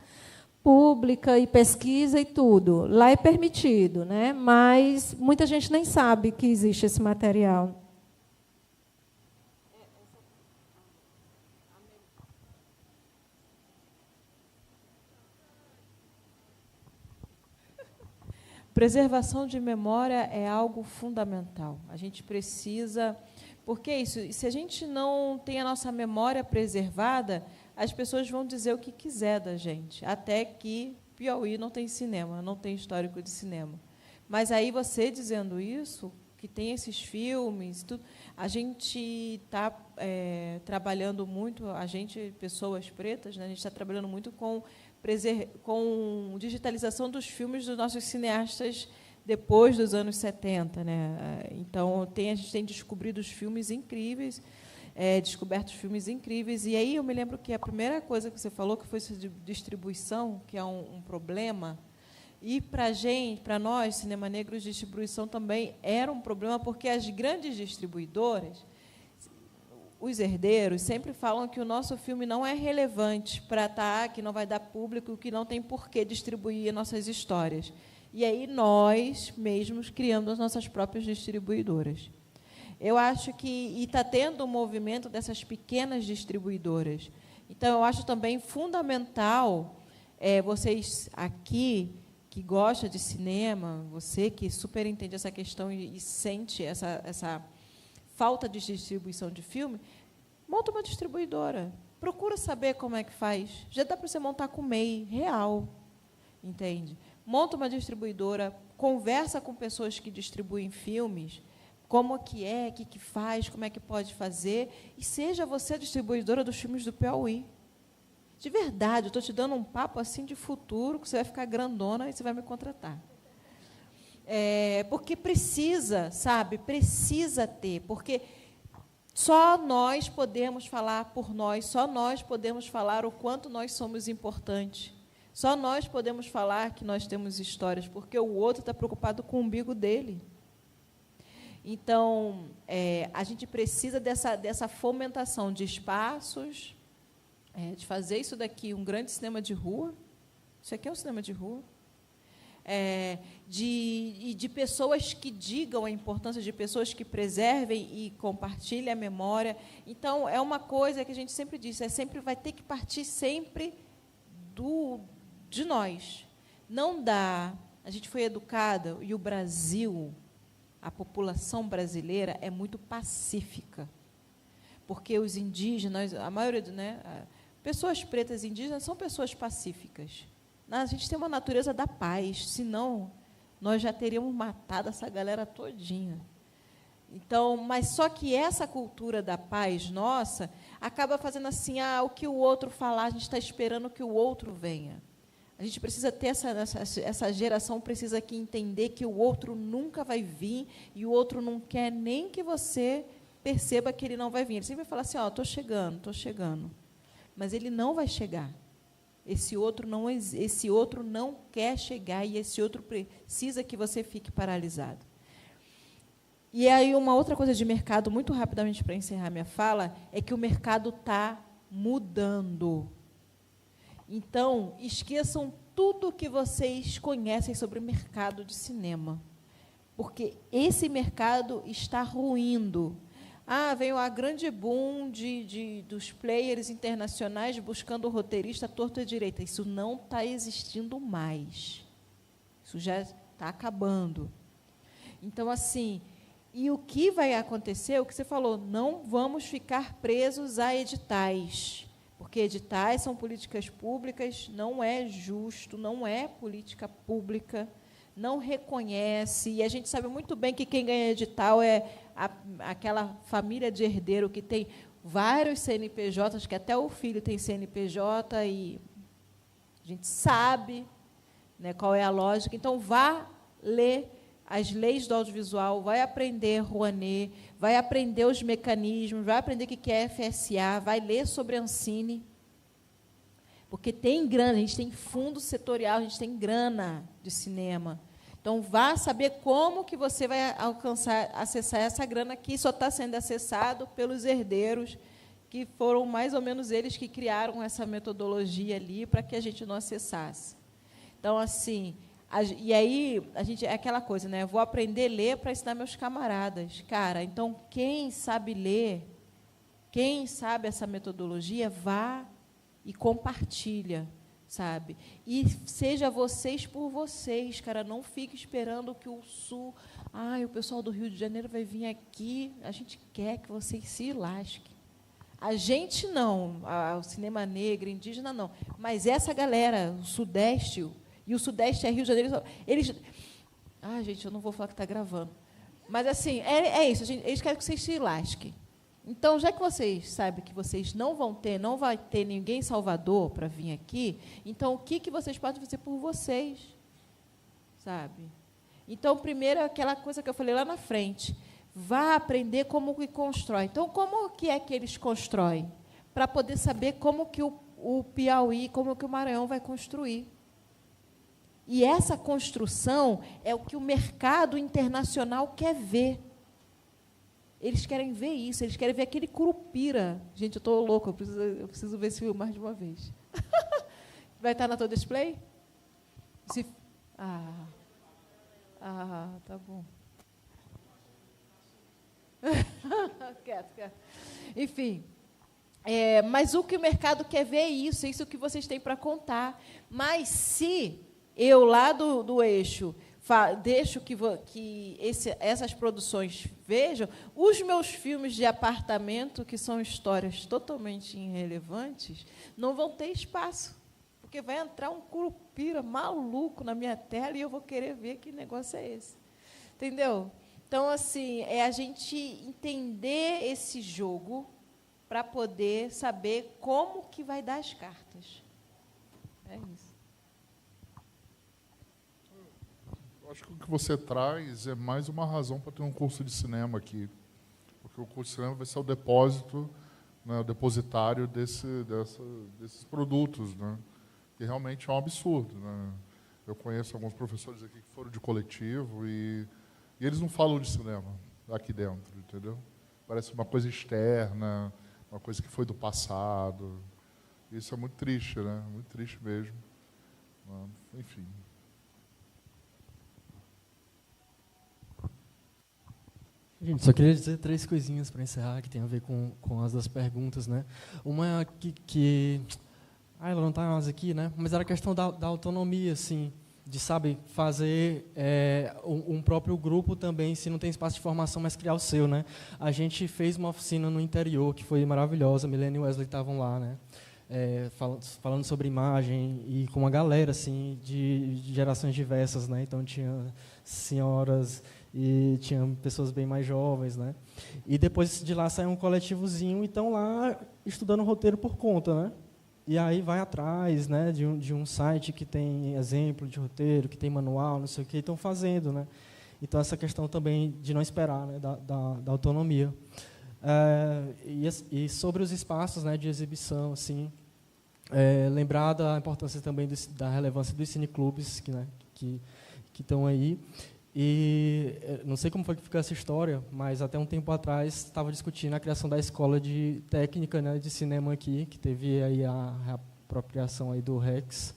C: pública e pesquisa e tudo. Lá é permitido, né? Mas muita gente nem sabe que existe esse material.
D: Preservação de memória é algo fundamental. A gente precisa... Porque é isso, se a gente não tem a nossa memória preservada, as pessoas vão dizer o que quiser da gente, até que Piauí não tem cinema, não tem histórico de cinema. Mas aí você dizendo isso, que tem esses filmes, tudo, a gente está trabalhando muito, a gente, pessoas pretas, né, a gente está trabalhando muito com digitalização dos filmes dos nossos cineastas depois dos anos 70. Né? Então, a gente tem descobrido os filmes incríveis, descoberto filmes incríveis. E aí eu me lembro que a primeira coisa que você falou, que foi essa distribuição, que é um problema, e para nós, Cinema Negro, distribuição também era um problema, porque as grandes distribuidoras, os herdeiros, sempre falam que o nosso filme não é relevante para que não vai dar público, que não tem por que distribuir nossas histórias. E aí nós mesmos criamos as nossas próprias distribuidoras. Eu acho que está tendo um movimento dessas pequenas distribuidoras. Então, eu acho também fundamental vocês aqui, que gosta de cinema, você que super entende essa questão e sente essa falta de distribuição de filme, monta uma distribuidora. Procura saber como é que faz. Já dá para você montar com MEI real, entende? Monta uma distribuidora, conversa com pessoas que distribuem filmes, como que o que faz, como é que pode fazer, e seja você a distribuidora dos filmes do Piauí. De verdade, eu estou te dando um papo assim de futuro, que você vai ficar grandona e você vai me contratar. Porque precisa, sabe? Precisa ter, porque só nós podemos falar por nós, só nós podemos falar o quanto nós somos importantes. Só nós podemos falar que nós temos histórias, porque o outro está preocupado com o umbigo dele. Então, a gente precisa dessa fomentação de espaços, de fazer isso daqui um grande cinema de rua. Isso aqui é um cinema de rua. De pessoas que digam a importância, de pessoas que preservem e compartilhem a memória. Então, é uma coisa que a gente sempre diz, sempre vai ter que partir sempre de nós. Não dá. A gente foi educada, e o Brasil, a população brasileira é muito pacífica, porque os indígenas, a maioria, pessoas pretas indígenas são pessoas pacíficas. A gente tem uma natureza da paz, senão nós já teríamos matado essa galera todinha. Então, mas só que essa cultura da paz nossa acaba fazendo assim, o que o outro falar, a gente está esperando que o outro venha. A gente precisa ter essa geração precisa aqui entender que o outro nunca vai vir e o outro não quer nem que você perceba que ele não vai vir. Ele sempre vai falar assim, estou chegando. Mas ele não vai chegar. Esse outro não quer chegar e esse outro precisa que você fique paralisado. E aí uma outra coisa de mercado, muito rapidamente para encerrar minha fala, é que o mercado está mudando. Então, esqueçam tudo que vocês conhecem sobre o mercado de cinema, porque esse mercado está ruindo. Veio a grande boom dos players internacionais buscando o roteirista torto e direita. Isso não está existindo mais. Isso já está acabando. Então, assim, e o que vai acontecer, o que você falou, não vamos ficar presos a editais, porque editais são políticas públicas, não é justo, não é política pública, não reconhece, e a gente sabe muito bem que quem ganha edital é aquela família de herdeiro que tem vários CNPJs, que até o filho tem CNPJ, e a gente sabe, né, qual é a lógica. Então, vá ler as leis do audiovisual, vai aprender Rouanet, vai aprender os mecanismos, vai aprender o que é FSA, vai ler sobre Ancine, porque tem grana, a gente tem fundo setorial, a gente tem grana de cinema. Então, vá saber como que você vai acessar essa grana que só está sendo acessado pelos herdeiros, que foram mais ou menos eles que criaram essa metodologia ali para que a gente não acessasse. Então, assim, e aí a gente é aquela coisa, né? Eu vou aprender a ler para ensinar meus camaradas. Cara, então, quem sabe ler, quem sabe essa metodologia, vá e compartilha. sabe? E seja vocês por vocês, cara, não fique esperando que o Sul, o pessoal do Rio de Janeiro vai vir aqui, a gente quer que vocês se lasquem. A gente não, o cinema negro, indígena não, mas essa galera, o Sudeste, e o Sudeste é Rio de Janeiro, eles... gente, eu não vou falar que está gravando, mas, assim, é isso, eles querem que vocês se lasquem. Então, já que vocês sabem que vocês não vai ter ninguém em Salvador para vir aqui, então, o que vocês podem fazer por vocês? Sabe? Então, primeiro, aquela coisa que eu falei lá na frente, vá aprender como que constrói. Então, como que é que eles constroem? Para poder saber como que o Piauí, como que o Maranhão vai construir. E essa construção é o que o mercado internacional quer ver. Eles querem ver isso, eles querem ver aquele Curupira. Gente, eu estou louca, eu preciso ver esse filme mais de uma vez. Vai estar na tua display? Tá bom. Quieto. Enfim, mas o que o mercado quer ver é isso que vocês têm para contar. Mas se eu, lá do eixo, deixo que essas produções vejam, os meus filmes de apartamento, que são histórias totalmente irrelevantes, não vão ter espaço, porque vai entrar um Curupira maluco na minha tela e eu vou querer ver que negócio é esse. Entendeu? Então, assim, é a gente entender esse jogo para poder saber como que vai dar as cartas. É isso.
B: Acho que o que você traz é mais uma razão para ter um curso de cinema aqui. Porque o curso de cinema vai ser o depósito, né, o depositário desses produtos, né, que realmente é um absurdo. Né? Eu conheço alguns professores aqui que foram de coletivo e eles não falam de cinema aqui dentro, entendeu? Parece uma coisa externa, uma coisa que foi do passado. Isso é muito triste, né? Muito triste mesmo. Enfim.
A: Gente, só queria dizer 3 coisinhas para encerrar, que tem a ver com as 2 perguntas, né? Uma é que ela não está mais aqui, né? Mas era a questão da autonomia, assim, de, sabe, fazer um próprio grupo também, se não tem espaço de formação, mas criar o seu, né? A gente fez uma oficina no interior, que foi maravilhosa, a Milene e o Wesley estavam lá, né? Falando sobre imagem e com uma galera, assim, de gerações diversas, né? Então, tinha senhoras e tinha pessoas bem mais jovens, né? E depois de lá saiu um coletivozinho e estão lá estudando roteiro por conta, né? E aí vai atrás, né, de um site que tem exemplo de roteiro, que tem manual, não sei o que, estão fazendo, né? Então essa questão também de não esperar, né, da autonomia. E sobre os espaços, né, de exibição, assim, lembrar da importância também da relevância dos cineclubes que estão aí. E não sei como foi que ficou essa história, mas até um tempo atrás estava discutindo a criação da escola de técnica, né, de cinema aqui, que teve aí a reapropriação aí do Rex.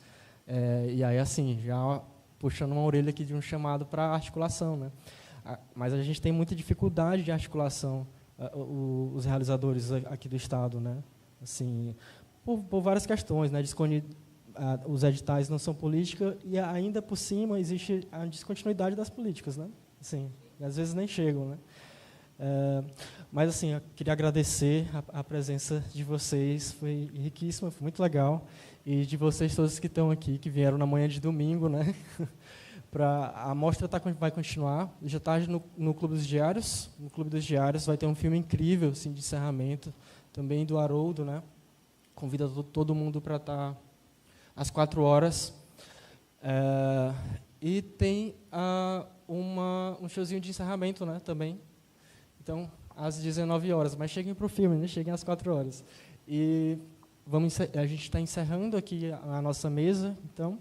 A: E aí, assim, já puxando uma orelha aqui de um chamado para articulação, né? Mas a gente tem muita dificuldade de articulação, os realizadores aqui do Estado, né? Assim, por várias questões, né? Os editais não são política e ainda por cima existe a descontinuidade das políticas, né? Assim, às vezes nem chegam, né? Mas assim, eu queria agradecer a presença de vocês, foi riquíssima, foi muito legal, e de vocês todos que estão aqui, que vieram na manhã de domingo, né? A mostra vai continuar, já está no Clube dos Diários. No Clube dos Diários vai ter um filme incrível, assim, de encerramento, também do Haroldo, né? Convida todo mundo para estar às 4h. E tem um showzinho de encerramento, né, também. Então, às 19h. Mas cheguem para o filme, né? Cheguem às 4h. E a gente está encerrando aqui a nossa mesa. Então,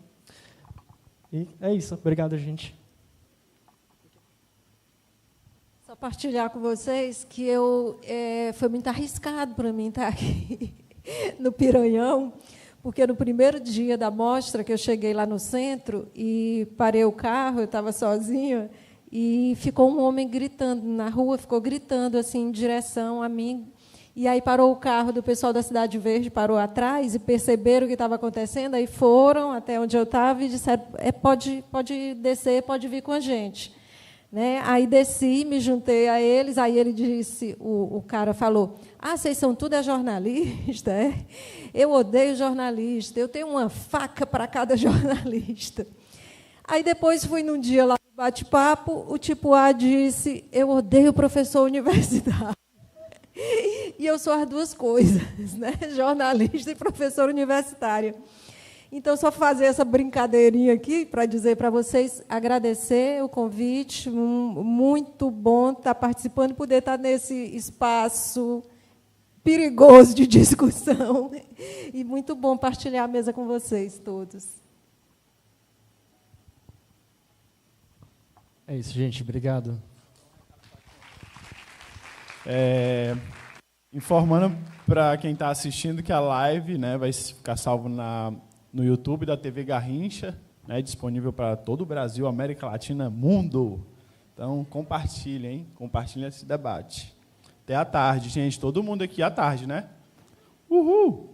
A: e é isso. Obrigado, gente.
C: Só partilhar com vocês que foi muito arriscado para mim estar aqui no Piranhão, porque no primeiro dia da mostra, que eu cheguei lá no centro e parei o carro, eu estava sozinha, e ficou um homem gritando na rua, ficou gritando assim em direção a mim, E aí parou o carro do pessoal da Cidade Verde, parou atrás e perceberam o que estava acontecendo, aí foram até onde eu estava e disseram, pode descer, pode vir com a gente. Né? Aí desci, me juntei a eles, aí ele disse, o cara falou, vocês são tudo jornalista, é? Eu odeio jornalista, eu tenho uma faca para cada jornalista. Aí depois fui num dia lá no bate-papo, o tipo A disse, eu odeio professor universitário. E eu sou as duas coisas, né? Jornalista e professora universitária. Então, só fazer essa brincadeirinha aqui para dizer para vocês, agradecer o convite, muito bom estar participando, poder estar nesse espaço perigoso de discussão, e muito bom partilhar a mesa com vocês todos.
A: É isso, gente. Obrigado.
E: Informando para quem está assistindo que a live, né, vai ficar salvo no YouTube da TV Garrincha, né, disponível para todo o Brasil, América Latina, mundo. Então, compartilhem, compartilhem esse debate. Até à tarde, gente. Todo mundo aqui à tarde, né? Uhul!